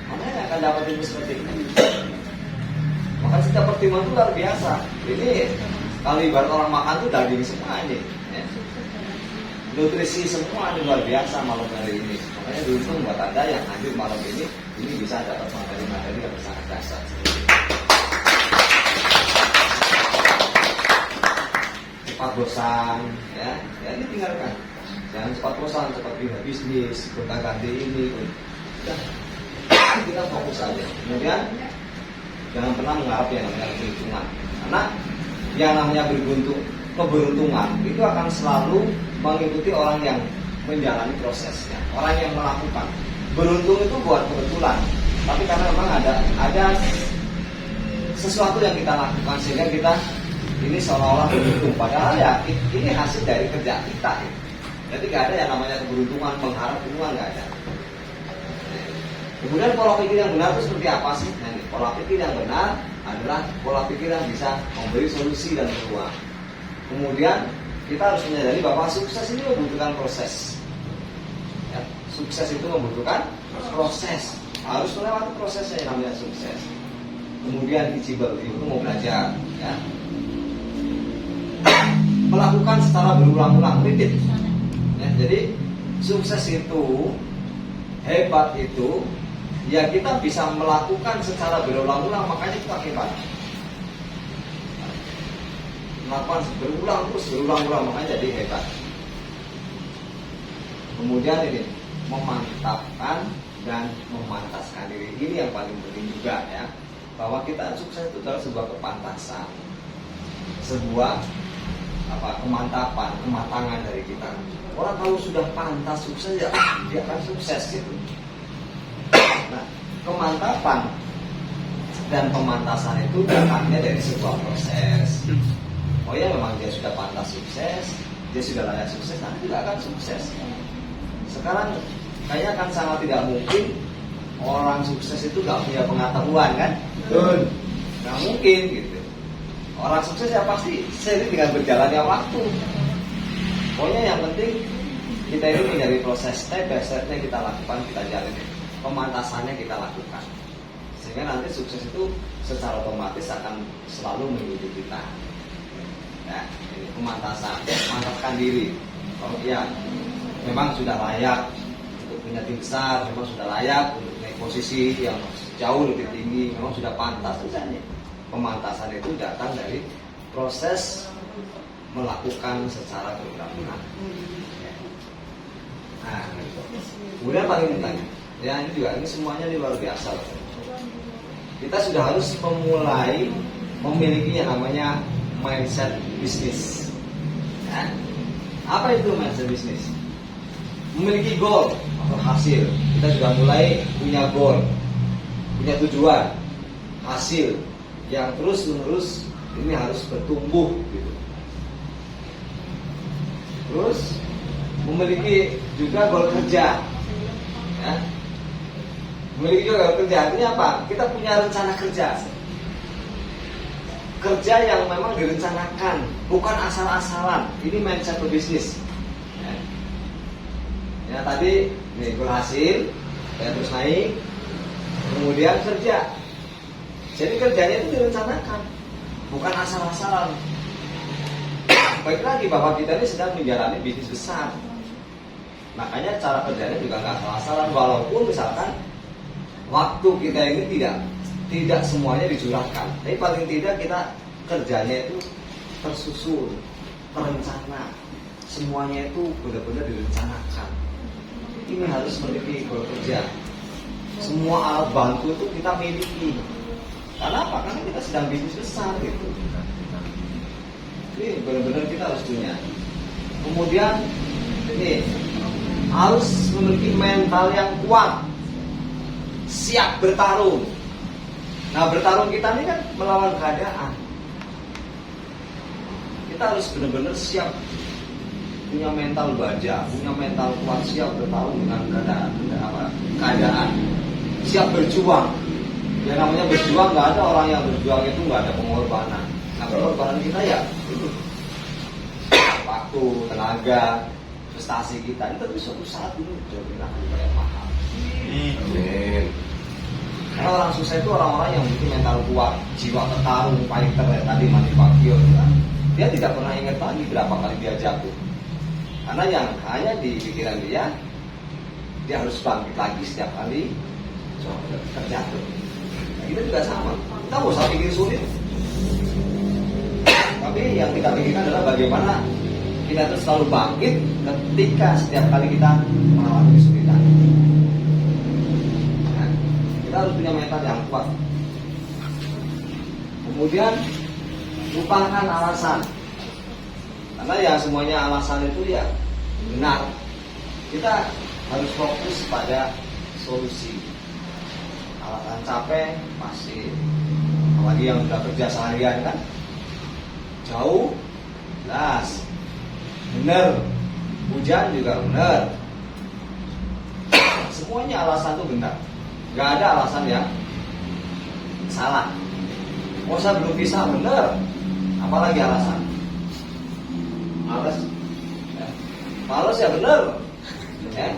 mana yang akan dapat ilmu seperti ini? Maka setiap pertemuan itu luar biasa. Ini kalau ibarat orang makan tuh daging semua ini. Ya. Nutrisi semua ini luar biasa malam hari ini. Makanya beruntung buat Anda yang hadir malam ini bisa dapat materi-materi yang sangat dasar. Cepat bosan, ya ini tinggalkan. Jangan cepat bosan, cepat pindah bisnis, gonta-ganti ini. Udah, kita fokus aja. Kemudian jangan pernah mengharap yang namanya keberuntungan, karena yang namanya keberuntungan itu akan selalu mengikuti orang yang menjalani prosesnya, orang yang melakukan. Beruntung itu buat kebetulan, tapi karena memang ada sesuatu yang kita lakukan sehingga kita ini seolah-olah beruntung. Padahal ya ini hasil dari kerja kita. Ya. Jadi nggak ada yang namanya keberuntungan, mengharap keberuntungan, nggak ada. Kemudian pola pikir yang benar itu seperti apa sih? Nah, pola pikir yang benar adalah pola pikir yang bisa memberi solusi dan peluang. Kemudian kita harus menyadari bahwa sukses ini membutuhkan proses. Ya, sukses itu membutuhkan proses. Harus melewati prosesnya yang namanya sukses. Kemudian teachable itu mau belajar. Ya. Melakukan secara berulang-ulang, repeat. Ya, jadi sukses itu, hebat itu, ya kita bisa melakukan secara berulang-ulang, makanya kita hebat. Melakukan berulang-ulang, makanya jadi hebat. Kemudian ini memantapkan dan memantaskan diri. Ini yang paling penting juga ya, bahwa kita sukses itu adalah sebuah kepantasan, sebuah kemantapan, kematangan dari kita. Orang kalau sudah pantas sukses ya dia akan sukses gitu. Nah, kemantapan dan pemantasan itu datangnya dari sebuah proses. Oh ya, memang dia sudah pantas sukses, dia sudah layak sukses, nanti juga akan sukses. Sekarang kayaknya akan sangat tidak mungkin orang sukses itu gak punya pengetahuan kan? Betul. Gak mungkin gitu. Orang sukses ya pasti seiring dengan berjalannya waktu. Pokoknya yang penting kita ini mencari proses step by stepnya kita lakukan, kita jalani. Pemantasannya kita lakukan. Sehingga nanti sukses itu secara otomatis akan selalu mengikuti kita. Ya, ini pemantasan, mantapkan diri. Kalau dia memang sudah layak untuk punya tim besar, memang sudah layak untuk naik posisi yang jauh lebih tinggi, memang sudah pantas misalnya. Pemantasan itu datang dari proses melakukan secara berulang-ulang. Nah, kemudian paling penting, ya ini semuanya luar biasa. Kita sudah harus memulai memiliki yang namanya mindset bisnis. Ya. Apa itu mindset bisnis? Memiliki goal atau hasil. Kita sudah mulai punya goal, punya tujuan, hasil yang terus-menerus ini harus bertumbuh gitu. Terus memiliki juga goal kerja, ya. Memiliki juga goal kerja artinya apa? Kita punya rencana kerja, kerja yang memang direncanakan, bukan asal-asalan. Ini mindset berbisnis. Ya tadi nih berhasil, ya terus naik, kemudian kerja. Jadi kerjanya itu direncanakan, bukan asal-asalan. Baik lagi bahwa kita ini sedang menjalani bisnis besar. Makanya cara kerjanya juga nggak asal-asalan. Walaupun misalkan waktu kita ini tidak semuanya dicurahkan, tapi paling tidak kita kerjanya itu tersusun, terencana. Semuanya itu benar-benar direncanakan. Ini harus memiliki goal kerja. Semua alat bantu itu kita miliki. Karena apa? Karena kita sedang bisnis besar gitu. Ini benar-benar kita harus punya. Kemudian ini harus memiliki mental yang kuat, siap bertarung. Nah, bertarung kita ini kan melawan keadaan. Kita harus benar-benar siap, punya mental baja, punya mental kuat, siap bertarung dengan keadaan, siap berjuang. Yang namanya berjuang, nggak ada orang yang berjuang itu nggak ada pengorbanan. Nah, pengorbanan kita ya itu waktu, tenaga, prestasi kita. Tapi suatu saat ini jadilah kayak mahal. Amin. Karena orang sukses itu orang-orang yang memiliki mental kuat, jiwa bertarung, fighter ya tadi Manny Pacquiao kan. Dia tidak pernah ingat lagi berapa kali dia jatuh. Karena yang hanya di pikiran dia harus bangkit lagi setiap kali terjatuh. Nah, kita juga sama. Kita nggak usah pikir sulit. Tapi yang kita pikirkan adalah bagaimana kita terus selalu bangkit ketika setiap kali kita mengalami kesulitan. Nah, kita harus punya mental yang kuat. Kemudian lupakan alasan. Karena ya semuanya alasan itu ya benar. Kita harus fokus pada solusi. Alasan capek pasti, apalagi yang sudah kerja seharian kan, jauh, jelas, benar, hujan juga benar. Semuanya alasan itu benar. Gak ada alasan yang salah. Oh saya belum bisa, benar. Apalagi alasan? Males. Ya. Males ya benar. Ya.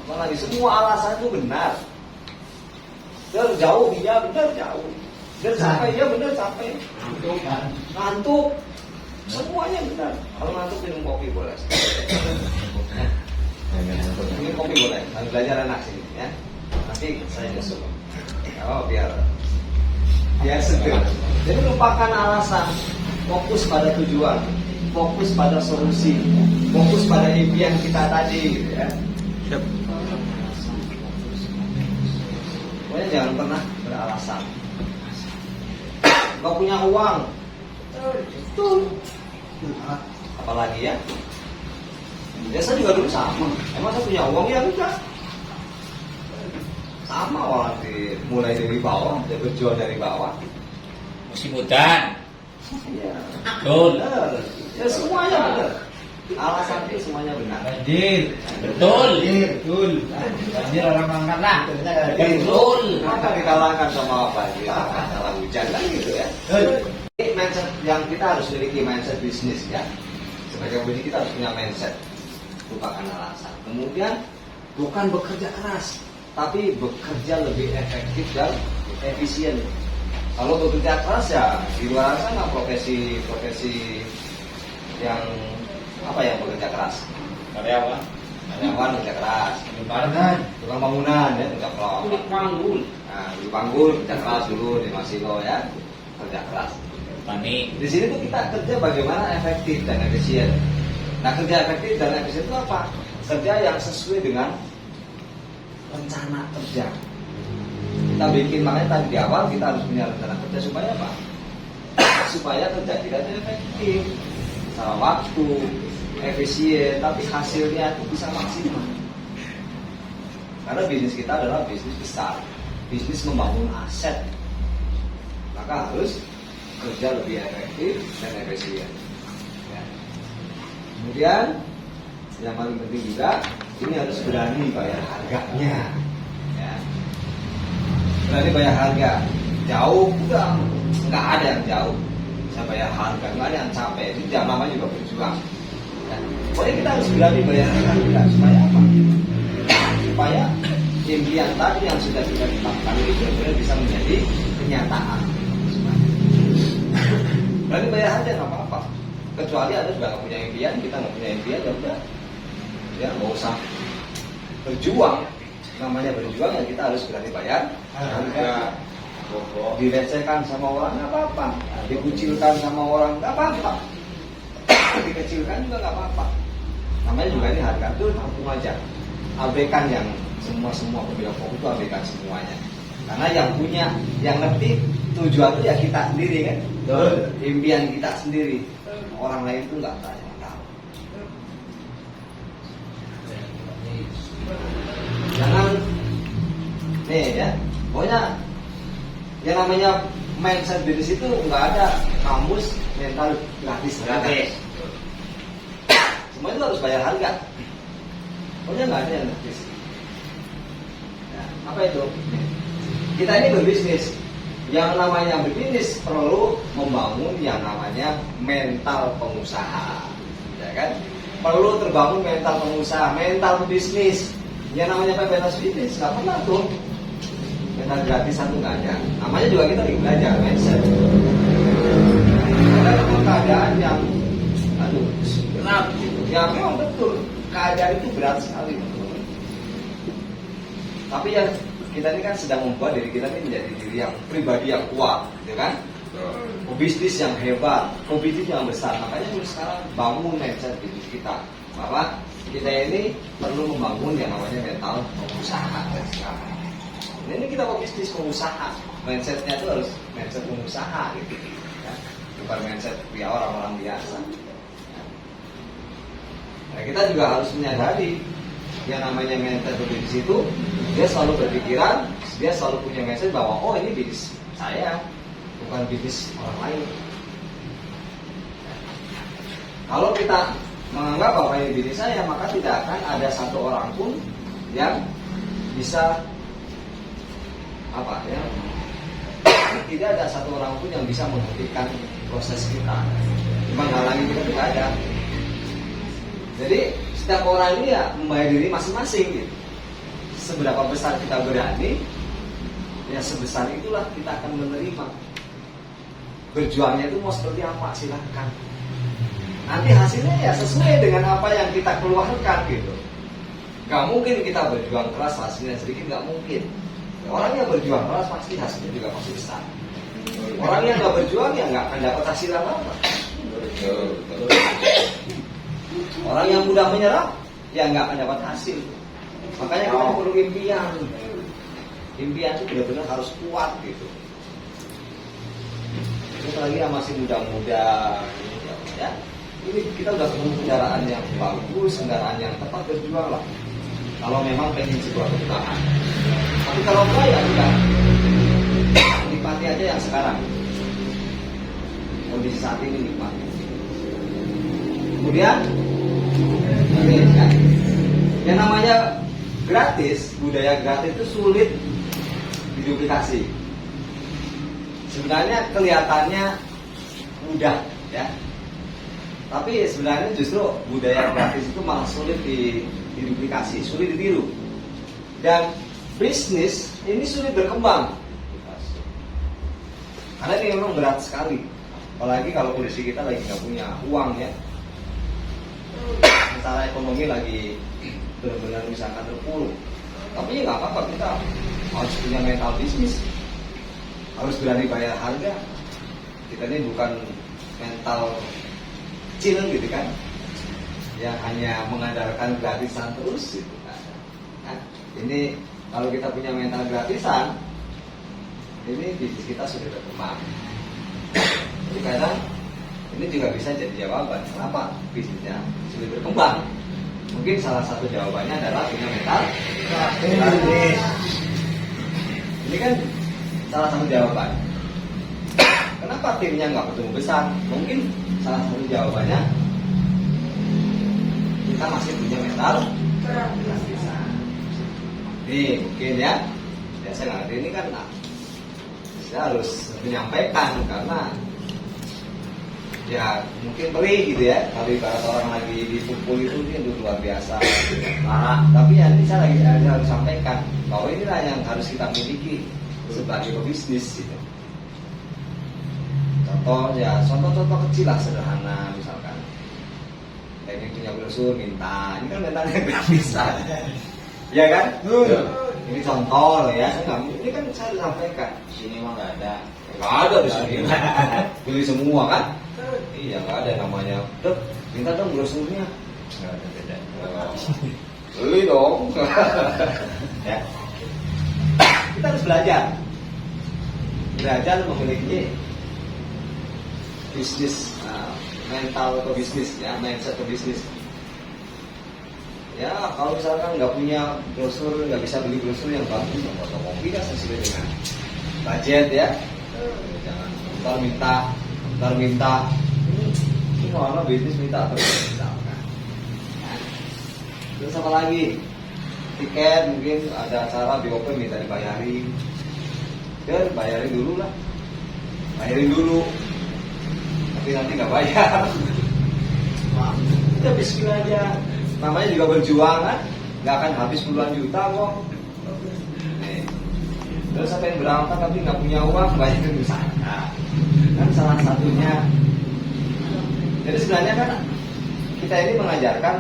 Apalagi semua alasan itu benar. Jauh iya benar jauh. Dan capek iya benar capek. Ngantuk. Semuanya benar. Kalau ngantuk minum kopi boleh. Minum kopi boleh. Nanti belajar anak sini ya. Nanti saya nyusul. Oh biar seger. Jadi lupakan alasan. Fokus pada tujuan. Fokus pada solusi. Fokus pada impian kita tadi gitu ya. Pokoknya jangan pernah beralasan. Gak punya uang, betul. Apalagi ya? Saya juga dulu sama. Emang saya punya uang ya enggak? Sama orang mulai dari bawah, dia berjuang dari bawah. Musim hujan. Iya. Betul. Benar. Ya semuanya benar. Alasan itu semuanya benar. Banjir. Betul. Betul. Banjir orang angkat lah. Betul. Maka dikalahkan sama apa? Masalah hujan lah gitu ya. Ini mindset yang kita harus miliki, mindset bisnis ya. Sebagai bisnis kita harus punya mindset. Lupakan alasan. Kemudian bukan bekerja keras, tapi bekerja lebih efektif dan efisien. Kalau bekerja keras ya di luar sana profesi yang apa ya bekerja keras? Karyawan bekerja keras. Tukang bangunan ya kerja keras. Di panggul kerja keras dulu di Masilo ya kerja keras. Tani. Di sini tuh kita kerja bagaimana efektif dan efisien. Nah kerja efektif dan efisien itu apa? Kerja yang sesuai dengan rencana kerja. Kita bikin, makanya tadi di awal kita harus punya rencana kerja supaya apa? Supaya kerja kita itu efektif, sama waktu, efisien, tapi hasilnya itu bisa maksimal. Karena bisnis kita adalah bisnis besar, bisnis membangun aset, maka harus kerja lebih efektif dan efisien. Ya. Kemudian yang paling penting juga ini harus berani bayar harganya. Ya. Berani bayar harga. Jauh udah nggak ada yang jauh. Saya bayar harga, nggak ada yang capek. Itu jam lama juga berjuang. Ya. Pokoknya kita harus berani bayar harga supaya apa? Supaya impian tadi yang sudah kita tetapkan itu benar-benar bisa menjadi kenyataan. Berani bayar harga nggak apa-apa. Kecuali ada sudah nggak punya impian, kita nggak punya impian ya udah. Ya nggak usah berjuang. Namanya berjuang ya kita harus berani bayar harga. Dilecehkan sama orang nggak apa-apa, dikucilkan sama orang nggak apa-apa, dikecilkan juga nggak apa-apa. Namanya juga ini harga tuh tampung aja. Abaikan yang semua pembela fokus itu abaikan semuanya. Karena yang punya, yang ngerti tujuan itu ya kita sendiri kan. Impian kita sendiri. Orang lain itu nggak tahu. Jangan nih ya, pokoknya yang namanya mindset bisnis itu nggak ada kamus mental gratis. Semua itu harus bayar harga. Pokoknya nggak ada yang gratis. Nah, apa itu? Kita ini berbisnis. Yang namanya berbisnis perlu membangun yang namanya mental pengusaha, ya kan? Perlu terbangun mental pengusaha, mental bisnis. Yang namanya mental bisnis nggak pernah tuh mental gratis satu nggak ada. Namanya juga kita lagi belajar mindset. Ada keadaan yang aduh berat gitu. Ya memang betul keadaan itu berat sekali teman-teman. Tapi ya kita ini kan sedang membuat diri kita ini menjadi diri yang pribadi yang kuat, ya kan? Bisnis yang hebat, bisnis yang besar. Makanya mulai sekarang bangun mindset bisnis kita bahwa kita ini perlu membangun yang namanya mental pengusaha dari sekarang. Ini kita mau bisnis pengusaha, mindsetnya itu harus mindset pengusaha gitu, ya. Bukan mindset ya orang-orang biasa. Nah, kita juga harus menyadari yang namanya mindset bisnis itu dia selalu berpikiran, dia selalu punya mindset bahwa oh ini bisnis saya, bukan bisnis orang lain. Kalau kita menganggap bahwa ini bisnis saya, maka tidak akan ada satu orang pun yang bisa tidak ada satu orang pun yang bisa menghentikan proses kita, menghalangi kita tidak ada. Jadi setiap orang ini ya membayar diri masing-masing gitu. Seberapa besar kita berani, ya sebesar itulah kita akan menerima. Berjuangnya itu mau seperti apa silahkan. Nanti hasilnya ya sesuai dengan apa yang kita keluarkan gitu. Gak mungkin kita berjuang keras hasilnya sedikit, gak mungkin. Orang yang berjuang keras pasti hasilnya juga pasti besar. Orang yang gak berjuang ya gak akan dapat hasil apa-apa. Orang yang mudah menyerah ya gak akan dapat hasil. Makanya kita perlu impian. Impian itu benar-benar harus kuat gitu. Terus lagi yang masih muda-muda ya. Ini kita udah ketemu kendaraan yang bagus, kendaraan yang tepat berjuang lah. Kalau memang pengen sebuah keutamaan. Tapi kalau enggak ya udah nikmati aja yang sekarang. Kondisi saat ini nikmati. Kemudian ini ya, yang namanya gratis, budaya gratis itu sulit diduplikasi. Sebenarnya kelihatannya mudah ya. Tapi sebenarnya justru budaya gratis itu malah sulit diduplikasi, sulit ditiru. Dan bisnis ini sulit berkembang. Karena ini memang berat sekali. Apalagi kalau kondisi kita lagi nggak punya uang ya. Secara ekonomi lagi benar-benar misalkan terpuruk. Tapi ya nggak apa-apa, kita harus punya mental bisnis. Harus berani bayar harga. Kita ini bukan mental kecil gitu kan, yang hanya mengandalkan gratisan terus gitu kan. Nah, ini kalau kita punya mental gratisan, ini bisnis kita sudah berkembang. Jadi kadang ini juga bisa jadi jawaban kenapa bisnisnya sudah berkembang. Mungkin salah satu jawabannya adalah punya mental gratis. Ini kan salah satu jawaban. Kenapa timnya nggak bertumbuh besar? Mungkin salah satu jawabannya kita masih punya mental gratisan. Nih mungkin ya saya nggak ngerti ini kan saya harus menyampaikan karena ya mungkin beli gitu ya. Kalau ibarat orang lagi dipukul itu luar biasa marah. Tapi ya ini saya harus sampaikan bahwa inilah yang harus kita miliki sebagai pebisnis gitu. Contoh kecil lah sederhana misalkan pengen punya brosur minta, ini kan mentalnya gratisan ya kan? Ini contoh ya, ini kan saya sampaikan sini mah nggak ada di sini beli semua kan? Iya nggak ada namanya dok minta dong brosurnya, nggak ada beda beli dong ya. Kita harus belajar memiliki bisnis, mental ke bisnis ya, mindset ke bisnis. Ya kalau misalkan nggak punya brosur, nggak bisa beli brosur yang bagus, nggak kopi kan sesuai dengan budget ya. Jangan minta. Ini mana bisnis minta terus misalkan. Terus apa lagi? Tiket mungkin ada acara BOP minta dibayarin. Dan bayarin dulu lah, bayarin dulu, tapi nanti nggak bayar. Udah bismillah aja, namanya juga berjuang kan, nggak akan habis puluhan juta kok. Nih. Terus sampai yang berangkat tapi nggak punya uang, bayarin di sana. Kan salah satunya. Jadi sebenarnya kan kita ini mengajarkan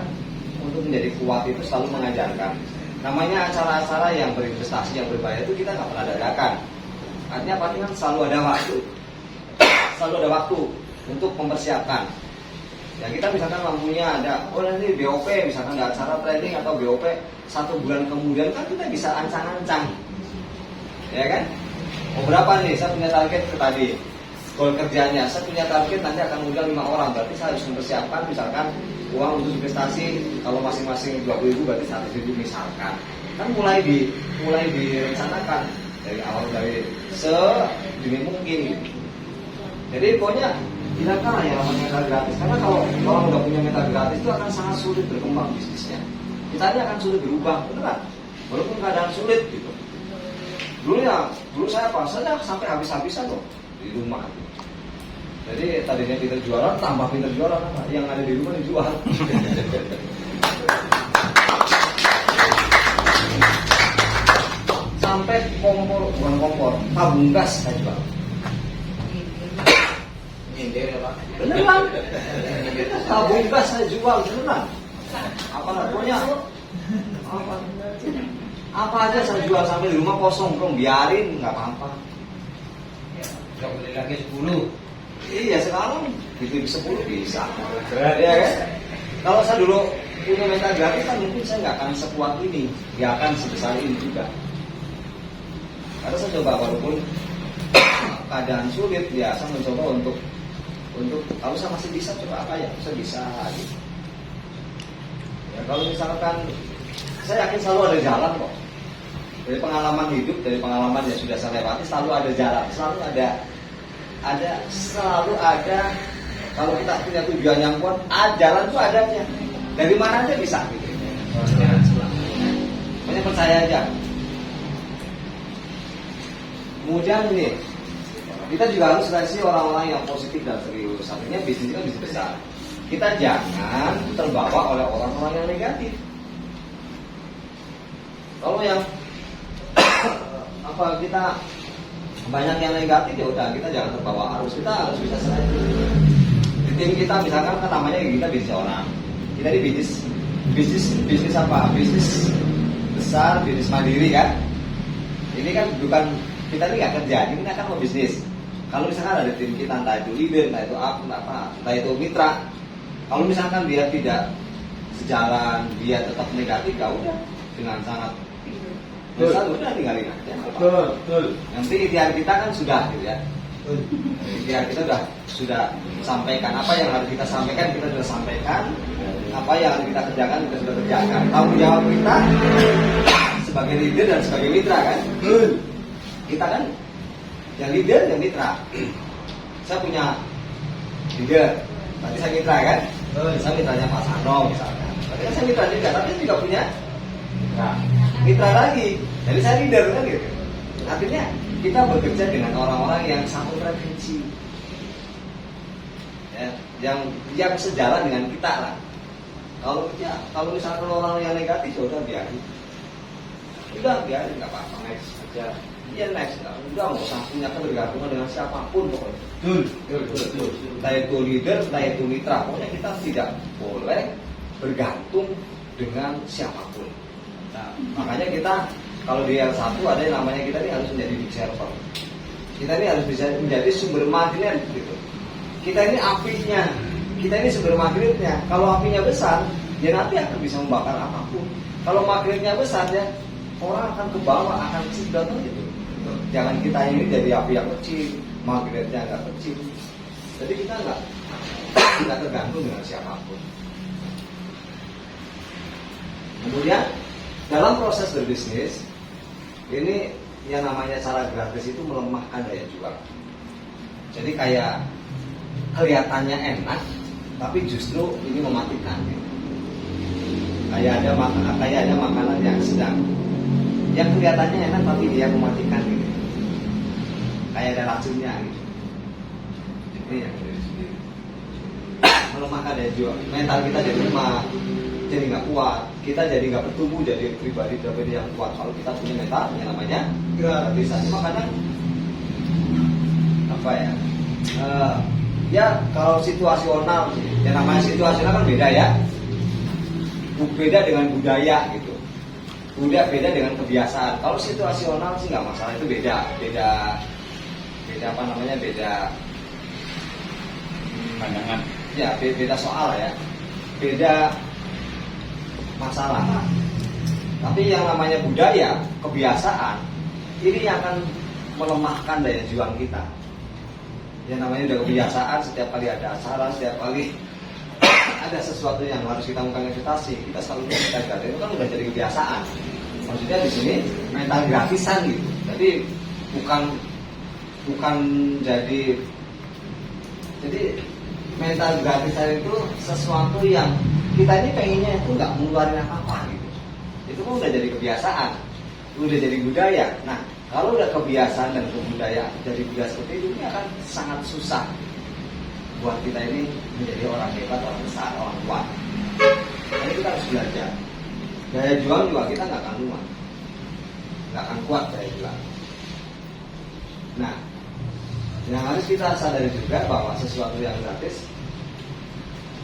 untuk menjadi kuat itu selalu mengajarkan. Namanya acara-acara yang berinvestasi, yang berbayar itu kita nggak pernah dadakan. Artinya pasti kan selalu ada waktu, selalu ada waktu untuk mempersiapkan. Ya kita misalkan lampunya ada, oh nanti BOP misalkan ada acara training atau BOP 1 bulan kemudian kan kita bisa ancang-ancang, ya kan? Oh berapa nih? Saya punya target ke tadi. Goal kerjanya, saya punya target nanti akan undang 5 orang, berarti saya harus mempersiapkan misalkan uang untuk investasi kalau masing-masing 20.000 berarti 100.000 misalkan. Kan mulai direncanakan dari awal, dari sedini mungkin gitu. Jadi pokoknya gunakanlah yang namanya mental gratis, karena kalau orang udah punya mental gratis itu akan sangat sulit berkembang bisnisnya. Kita ini akan sulit berubah, beneran. Walaupun keadaan sulit gitu. Dulu saya apa? Saya sampai habis-habisan loh di rumah. Jadi tadinya pinter jualan, tambah pinter jualan apa? Yang ada di rumah dijual. Sampai bukan kompor, tabung gas saya jual. Nyindir ya Pak. Beneran? Tabung gas saya jual beneran. Apa pokoknya apa aja saya jual sampai di rumah kosong, dong biarin nggak apa-apa. Gak boleh lagi 10. Iya sekarang gitu 10 bisa. Berat. Ya kan? Kalau saya dulu punya mental gratis kan mungkin saya nggak akan sekuat ini, nggak akan sebesar ini juga. Karena saya coba walaupun keadaan sulit, ya saya mencoba untuk kalau saya masih bisa coba apa ya, saya bisa gitu. Ya kalau misalkan saya yakin selalu ada jalan kok. Dari pengalaman hidup, dari pengalaman yang sudah saya lewati selalu ada jalan, selalu ada kalau kita punya tujuan yang kuat, jalan itu adanya. Dari mana aja bisa gitu. Pokoknya percaya aja. Kemudian ini kita juga harus seleksi orang-orang yang positif dan serius. Artinya bisnis kan bisnis besar. Kita jangan terbawa oleh orang-orang yang negatif. Kalau yang kita banyak yang negatif ya udah kita jangan terbawa arus. Kita harus bisa seleksi. Di tim kita misalkan kan namanya kita bisnis orang. Kita ini bisnis apa? Bisnis besar, bisnis mandiri kan. Ini kan bukan kita ini nggak kerja, ini kita kan mau bisnis. Kalau misalkan ada tim kita, entah itu leader, entah itu entah itu mitra. Kalau misalkan dia tidak sejalan, dia tetap negatif, ya udah dengan sangat besar udah tinggalin aja. Betul. Nanti ikhtiar kita kan sudah gitu ya. Ikhtiar kita sudah sampaikan apa yang harus kita sampaikan, kita sudah sampaikan. Apa yang harus kita kerjakan, kita sudah kerjakan. Tanggung jawab kita sebagai leader dan sebagai mitra kan. Kita kan yang leader dan mitra. Saya punya leader, berarti saya mitra kan. Saya mitranya Pak Sano misalkan. Berarti kan saya mitra juga, tapi juga punya mitra lagi. Jadi saya leader kan gitu. Artinya kita bekerja dengan orang-orang yang satu frekuensi, ya, yang sejalan dengan kita lah. Kalau misalkan orang yang negatif, ya udah biarin, nggak apa-apa, next aja. Iya next, udah nggak usah punya ketergantungan dengan siapapun pokoknya. Betul. Entah itu leader, entah itu mitra, pokoknya kita tidak boleh bergantung dengan siapapun. Nah, makanya kita kalau di L1 ada yang namanya kita ini harus menjadi big server. Kita ini harus bisa menjadi sumber magnet gitu. Kita ini apinya, kita ini sumber magnetnya. Kalau apinya besar, ya nanti akan bisa membakar apapun. Kalau magnetnya besar ya, orang akan ke bawah, akan sedot gitu. Jangan kita ini jadi api yang kecil, magnetnya nggak kecil. Jadi kita nggak tergantung dengan siapapun. Kemudian dalam proses berbisnis ini yang namanya cara gratis itu melemahkan daya juang. Jadi kayak kelihatannya enak, tapi justru ini mematikan. Kayak ada makanan yang sedang, yang kelihatannya enak tapi dia mematikan gitu. kayak ada racunnya gitu. Ini yang melemahkan daya juang, mental kita jadi lemah, jadi nggak kuat, kita jadi nggak bertumbuh jadi pribadi yang kuat kalau kita punya mental yang namanya gratisan. Makanya apa ya? Ya kalau situasional, yang namanya situasional kan beda ya, beda dengan budaya gitu, beda dengan kebiasaan. Kalau situasional sih nggak masalah, itu beda apa namanya, beda pandangan. Ya beda soal ya, beda masalah. Tapi yang namanya budaya, kebiasaan, ini yang akan melemahkan daya juang kita. Yang namanya udah kebiasaan, setiap kali ada acara, setiap kali ada sesuatu yang harus kita mengekspektasi, kita selalu kita itu kan udah jadi kebiasaan. Maksudnya di sini mental gratisan gitu. Jadi bukan jadi mental gratisan itu sesuatu yang kita ini pengennya itu nggak mengeluarkan apa-apa gitu. Itu kan udah jadi kebiasaan, udah jadi budaya. Nah, kalau udah kebiasaan dan kebudayaan jadi budaya seperti itu, ini akan sangat susah buat kita ini menjadi orang hebat, orang besar, orang kuat. Jadi kita harus belajar. Daya juang juga kita nggak akan kuat, nggak akan kuat daya juang. Nah, yang harus kita sadari juga bahwa sesuatu yang gratis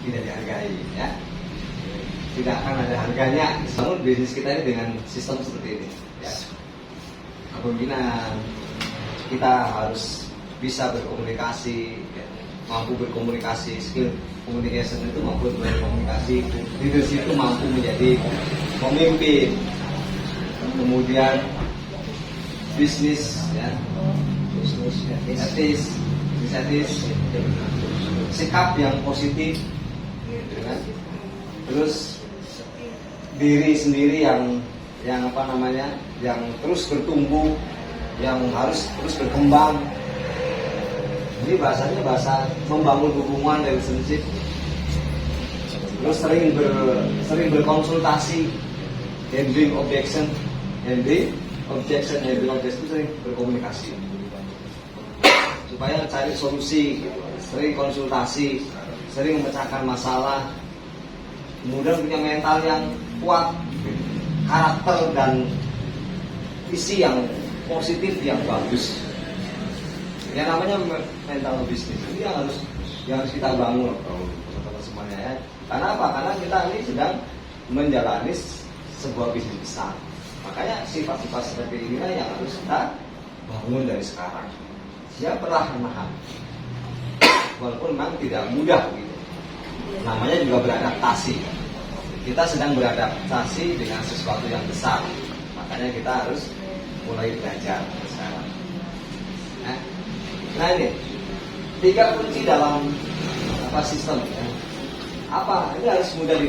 tidak dihargai, ya. Tidak akan ada harganya. Namun bisnis kita ini dengan sistem seperti ini, ya. Kepemimpinan kita harus bisa berkomunikasi, ya. Mampu berkomunikasi, skill communication itu mampu berkomunikasi, leadership itu mampu menjadi pemimpin. Kemudian bisnis, ya. Etis, sikap yang positif, gitu kan? Terus diri sendiri yang apa namanya, yang terus bertumbuh, yang harus terus berkembang. Ini bahasanya bahasa membangun hubungan relationship. Terus sering berkonsultasi, handling objection itu sering berkomunikasi. Supaya cari solusi, sering konsultasi, sering memecahkan masalah, kemudian punya mental yang kuat, karakter dan visi yang positif yang bagus. Yang namanya mental bisnis ini yang harus kita bangun, teman-teman semuanya, ya. Karena apa? Karena kita ini sedang menjalani sebuah bisnis besar. Makanya sifat-sifat seperti inilah yang harus kita bangun dari sekarang. Siap perlahan-lahan, walaupun memang tidak mudah gitu. Namanya juga beradaptasi. Kita sedang beradaptasi dengan sesuatu yang besar. Makanya kita harus mulai belajar sekarang. Nah ini 3 kunci dalam sistem, ya. Apa? Ini harus mudah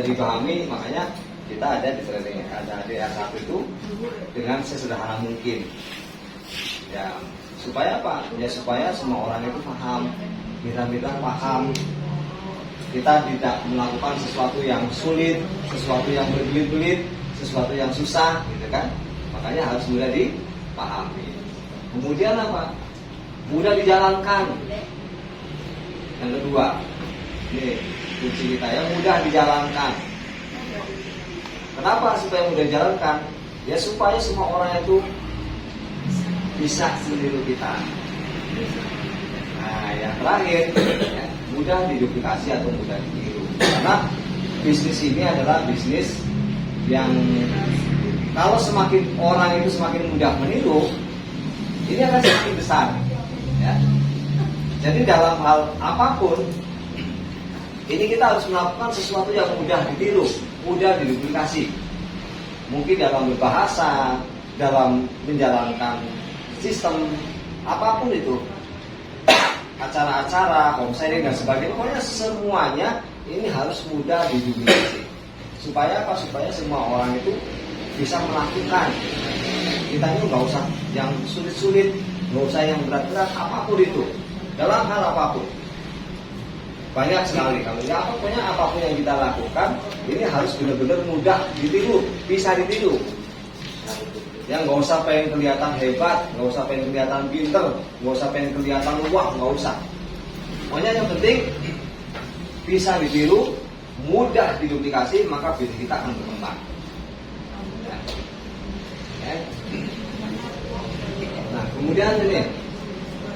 dipahami. Makanya kita ada di training, ada DR1 itu dengan sesederhana mungkin. Ya, supaya apa? Ya supaya semua orang itu paham, kita paham. Kita tidak melakukan sesuatu yang sulit, sesuatu yang berbelit-belit, sesuatu yang susah, gitu kan? Makanya harus mudah dipahami. Kemudian apa? Mudah dijalankan. Yang kedua, ini kunci kita ya, mudah dijalankan. Kenapa supaya mudah dijalankan? Ya supaya semua orang itu bisa meniru kita. Nah, yang terakhir, ya, mudah diduplikasi atau mudah ditiru. Karena bisnis ini adalah bisnis yang kalau semakin orang itu semakin mudah meniru, ini akan semakin besar. Ya. Jadi dalam hal apapun, ini kita harus melakukan sesuatu yang mudah ditiru, mudah diduplikasi. Mungkin dalam berbahasa, dalam menjalankan sistem apapun itu, acara-acara, konseling dan sebagainya, pokoknya semuanya ini harus mudah diduplikasi. Supaya apa? Supaya semua orang itu bisa melakukan. Kita ini nggak usah yang sulit-sulit, nggak usah yang berat-berat, apapun itu, dalam hal apapun. Banyak sekali kalau ya, pokoknya apapun yang kita lakukan ini harus benar-benar mudah ditiru, bisa ditiru. Yang nggak usah pengen kelihatan hebat, nggak usah pengen kelihatan pinter, nggak usah pengen kelihatan wah, nggak usah. Pokoknya yang penting bisa ditiru, mudah diduplikasi, maka bisnis kita akan berkembang. Ya. Ya. Nah, kemudian ini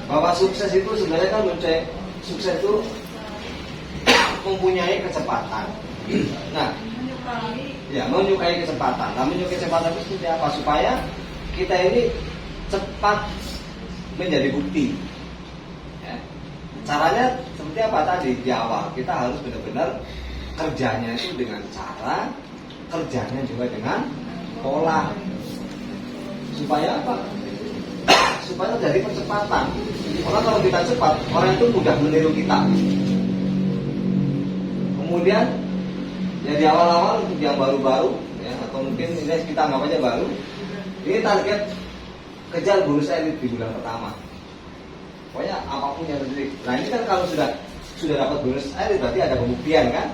bahwa sukses itu sebenarnya kan sukses itu mempunyai kecepatan. Nah, ya menyukai kecepatan. Nah, menyukai kecepatan itu seperti apa? Supaya kita ini cepat menjadi bukti. Ya. Caranya seperti apa tadi di awal? Kita harus benar-benar kerjanya itu dengan cara, kerjanya juga dengan pola. Supaya apa? Supaya terjadi percepatan. Karena kalau kita cepat, orang itu mudah meniru kita. Kemudian ya di awal-awal untuk yang baru-baru ya, atau mungkin ini kita anggap aja baru, ini target kejar bonus elit di bulan pertama. Pokoknya apapun yang terjadi. Nah ini kan kalau sudah dapat bonus elit berarti ada pembuktian kan?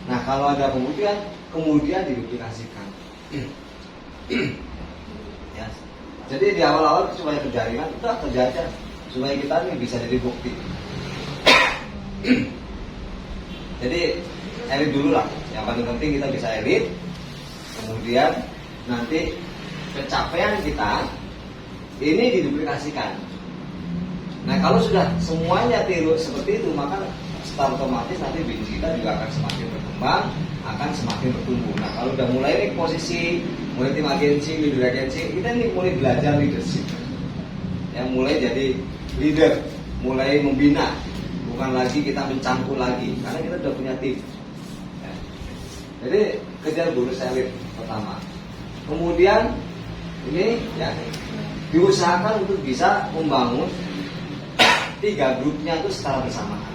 Nah kalau ada pembuktian kemudian diduplikasikan. Ya. Jadi di awal-awal supaya kejaringan kita kerja aja supaya kita ini bisa jadi bukti. Jadi elit dulu lah, yang paling penting kita bisa elit. Kemudian nanti pencapaian kita ini diduplikasikan. Nah kalau sudah semuanya tiru seperti itu, maka secara otomatis nanti bisnis kita juga akan semakin berkembang, akan semakin bertumbuh. Nah kalau udah mulai nih posisi, mulai tim agensi, leader agensi, kita nih mulai belajar leadership. Ya mulai jadi leader, mulai membina. Bukan lagi kita mencangkul lagi, karena kita sudah punya tim. Ya. Jadi kejar bonus elit pertama. Kemudian ini ya diusahakan untuk bisa membangun 3 grupnya itu secara bersamaan.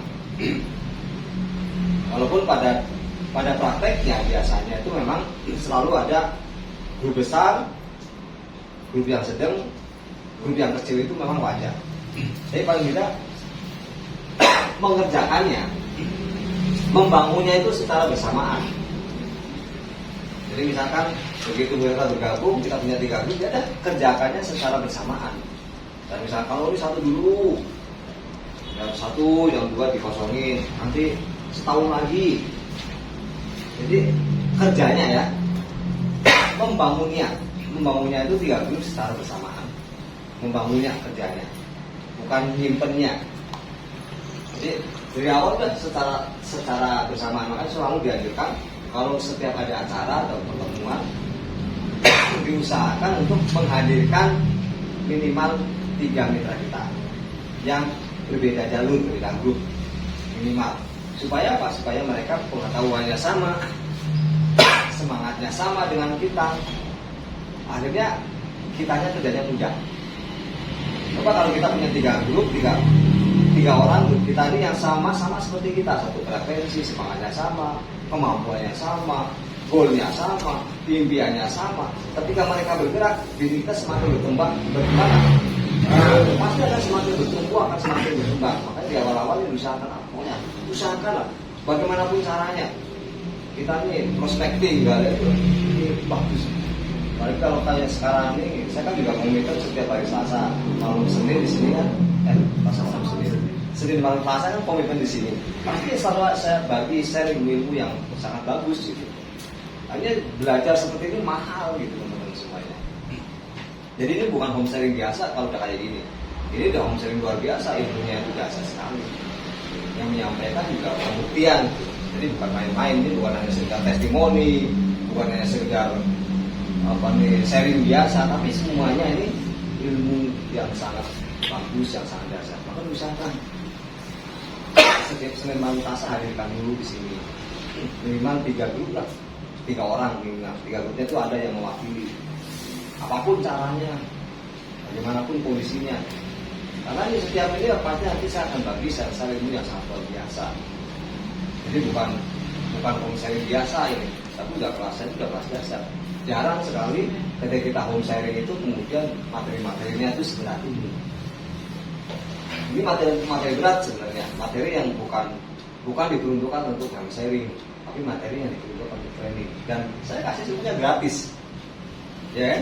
Walaupun pada prakteknya biasanya itu memang selalu ada grup besar, grup yang sedang, grup yang kecil itu memang wajar. Tapi paling tidak mengerjakannya, membangunnya itu secara bersamaan. Jadi misalkan begitu mereka bergabung, kita punya 3 grup, ya kerjakannya secara bersamaan. Dan misalkan kalau ini satu dulu, yang 1, yang 2 dikosongin, nanti setahun lagi. Jadi kerjanya ya, membangunnya itu 3 grup secara bersamaan. Membangunnya kerjanya, bukan nyimpennya. Jadi dari awal kan secara bersamaan, makanya selalu dianjurkan kalau setiap ada acara atau pertemuan diusahakan untuk menghadirkan minimal 3 mitra kita yang berbeda jalur, berbeda grup minimal. Supaya apa? Supaya mereka pengetahuannya sama, semangatnya sama dengan kita. Akhirnya kitanya kerjanya mudah. Coba kalau kita punya 3 grup, 3 orang kita ini yang sama-sama seperti kita, satu frekuensi, semangatnya sama, kemampuannya sama, goalnya sama, impiannya sama. Ketika mereka bergerak, diri kita semakin berkembang, pasti akan semakin bertumbuh, akan semakin berkembang. Makanya di awal-awal diusahakan apanya, usahakanlah bagaimanapun caranya. Kita ini prospecting, ini bagus. Tapi kalau kayak sekarang ini, saya kan juga monitor setiap hari Selasa, malam Senin di sini kan, malam Senin malam Selasa kan komitmen di sini. Pasti selalu saya bagi share ilmu yang sangat bagus gitu. Hanya belajar seperti ini mahal gitu teman-teman semuanya. Jadi ini bukan home sharing biasa kalau udah kayak gini. Ini udah home sharing luar biasa, ilmunya itu biasa sekali. Yang menyampaikan juga pembuktian. Jadi bukan main-main, ini bukan hanya sekedar testimoni, bukan hanya sekedar sharing biasa, tapi semuanya ini ilmu yang sangat bagus, yang sangat dasar. Maka usahakan setiap Senin malam Selasa hadirkan dulu di sini minimal 3 grup lah, 3 orang minimal. 3 grupnya itu ada yang mewakili. Apapun caranya, bagaimanapun kondisinya. Karena ini setiap ini pasti nanti saya akan bagi share ilmu yang sangat luar biasa. Jadi bukan home sharing biasa ini, tapi udah kelasnya itu udah kelas dasar. Jarang sekali ketika kita home sharing itu kemudian materi-materinya itu seberat ini. Ini materi berat sebenarnya, materi yang bukan diperuntukkan untuk home sharing, tapi materi yang diperuntukkan untuk training. Dan saya kasih semuanya gratis. Ya kan?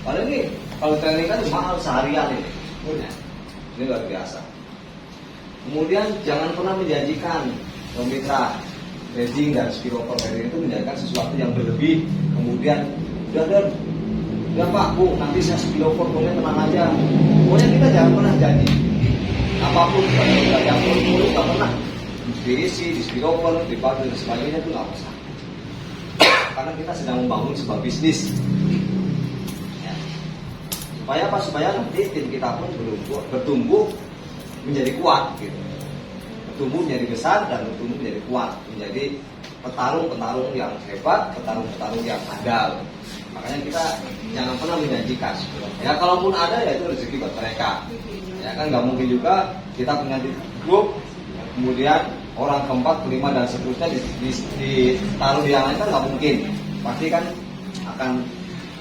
Padahal ini kalau training kan mahal seharian ini. Ini luar biasa. Kemudian jangan pernah menjanjikan mitra trading dan spillover trading itu menjanjikan sesuatu yang berlebih. Kemudian udah Pak Bu, nanti saya spillover pokoknya tenang aja. Pokoknya kita jangan pernah janji apapun yang mulus nggak pernah diisi, di spillover, di batu dan sebagainya itu nggak usah. Karena kita sedang membangun sebuah bisnis. Supaya apa? Supaya nanti tim kita pun bertumbuh menjadi kuat gitu. Bertumbuh menjadi besar dan bertumbuh menjadi kuat, menjadi petarung-petarung yang hebat, petarung-petarung yang andal. Makanya kita jangan pernah menjanjikan. Ya kalaupun ada ya itu rezeki buat mereka. Ya kan nggak mungkin juga kita punya grup, kemudian orang keempat, kelima dan seterusnya ditaruh di yang lain kan nggak mungkin. Pasti kan akan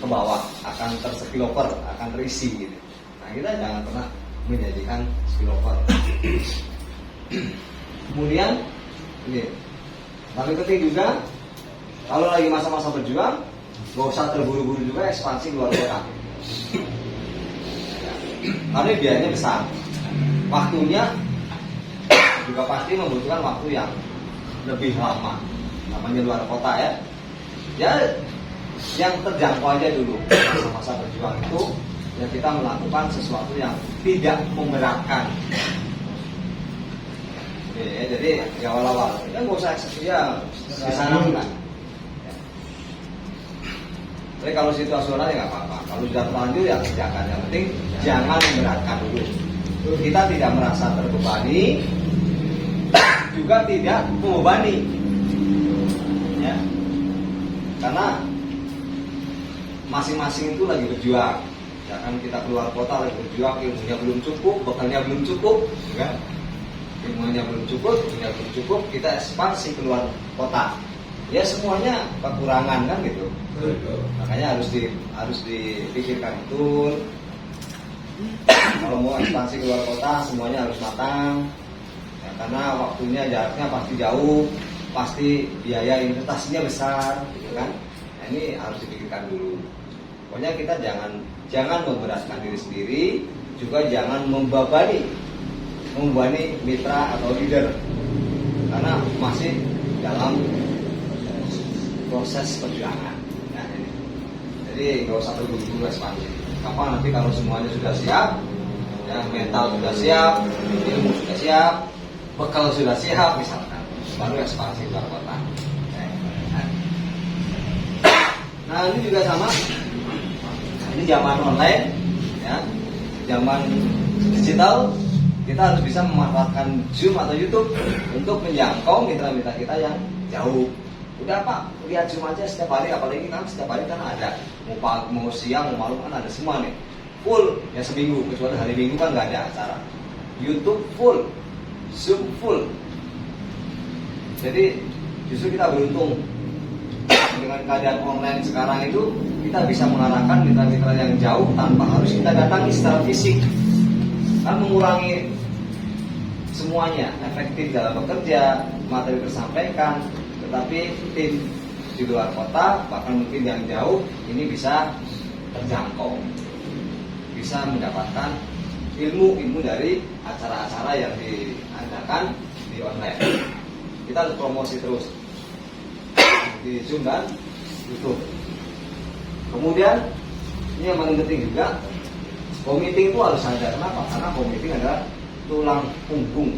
ke bawah, akan terspillover, akan terisi gitu. Nah kita jangan pernah menjanjikan spillover. Kemudian ini, tapi penting juga kalau lagi masa-masa berjuang, gak usah terburu-buru juga ekspansi luar kota. Karena biayanya besar, waktunya juga pasti membutuhkan waktu yang lebih lama. Namanya luar kota ya. Ya yang terjangkau aja dulu masa-masa berjuang itu ya kita melakukan sesuatu yang tidak memberatkan. Ya, jadi ya awal-awal ya nggak usah ya di sana kan. Tapi kalau situasional ya nggak apa-apa. Kalau sudah terlanjur ya kerjakan. Yang penting jangan memberatkan dulu. Kita tidak merasa terbebani, juga tidak membebani. Ya, karena masing-masing itu lagi berjuang. Ya kan kita keluar kota lagi berjuang, ilmunya belum cukup, bekalnya belum cukup, ya kan? Ilmunya belum cukup, ilmunya belum cukup, kita ekspansi keluar kota. Ya semuanya kekurangan kan gitu. Makanya harus dipikirkan betul. Kalau mau ekspansi keluar kota semuanya harus matang. Ya, karena waktunya jaraknya pasti jauh, pasti biaya investasinya besar, gitu kan? Nah, ini harus dipikirkan dulu. Pokoknya kita jangan memberatkan diri sendiri, juga jangan membebani mitra atau leader, karena masih dalam proses perjuangan. Nah, ini. Jadi nggak usah terburu-buru ekspansi. Kapan nanti kalau semuanya sudah siap, ya mental sudah siap, ilmu sudah siap, bekal sudah siap misalkan, baru ekspansi keluar kota. Nah ini juga sama. Ini zaman online, ya, zaman digital, kita harus bisa memanfaatkan Zoom atau YouTube untuk menjangkau mitra-mitra kita yang jauh. Udah Pak, lihat Zoom aja setiap hari, apalagi kan setiap hari kan ada, mau siang, mau malam kan ada semua nih, full ya seminggu, kecuali hari Minggu kan nggak ada acara. YouTube full, Zoom full. Jadi justru kita beruntung dengan keadaan online sekarang itu. Kita bisa mengarahkan mitra-mitra yang jauh tanpa harus kita datangi secara fisik. Kan mengurangi semuanya, efektif dalam bekerja, materi tersampaikan, tetapi tim di luar kota, bahkan mungkin yang jauh, ini bisa terjangkau, bisa mendapatkan ilmu dari acara-acara yang diadakan di online. Kita harus promosi terus di Zoom dan YouTube. Kemudian ini yang paling penting juga, committing itu harus ada. Kenapa? Karena committing adalah tulang punggung